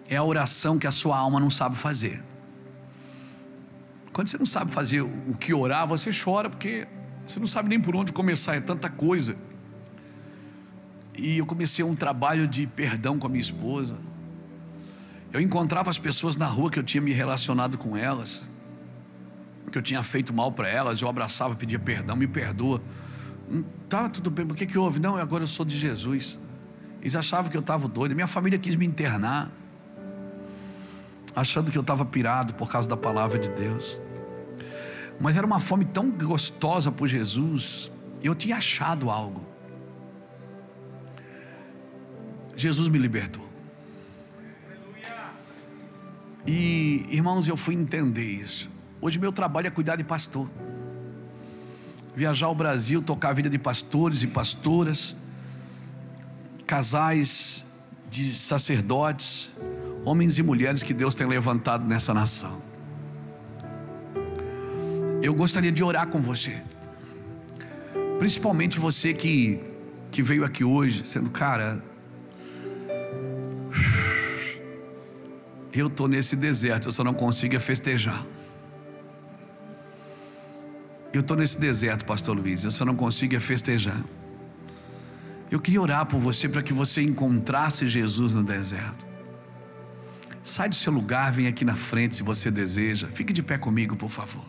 é a oração que a sua alma não sabe fazer. Quando você não sabe fazer o que orar, você chora, porque você não sabe nem por onde começar, é tanta coisa. E eu comecei um trabalho de perdão com a minha esposa. Eu encontrava as pessoas na rua que eu tinha me relacionado com elas, que eu tinha feito mal para elas. Eu abraçava, pedia perdão, me perdoa. Tá tudo bem, o que houve? Não, agora eu sou de Jesus. Eles achavam que eu estava doido. Minha família quis me internar, achando que eu estava pirado por causa da palavra de Deus. Mas era uma fome tão gostosa por Jesus. Eu tinha achado algo. Jesus me libertou. E irmãos, eu fui entender isso. Hoje meu trabalho é cuidar de pastor, viajar ao Brasil, tocar a vida de pastores e pastoras, casais de sacerdotes, homens e mulheres que Deus tem levantado nessa nação. Eu gostaria de orar com você. Principalmente você que veio aqui hoje, sendo, cara, eu estou nesse deserto, eu só não consigo festejar. Eu estou nesse deserto, pastor Luiz, eu só não consigo festejar. Eu queria orar por você para que você encontrasse Jesus no deserto. Sai do seu lugar, vem aqui na frente se você deseja. Fique de pé comigo, por favor.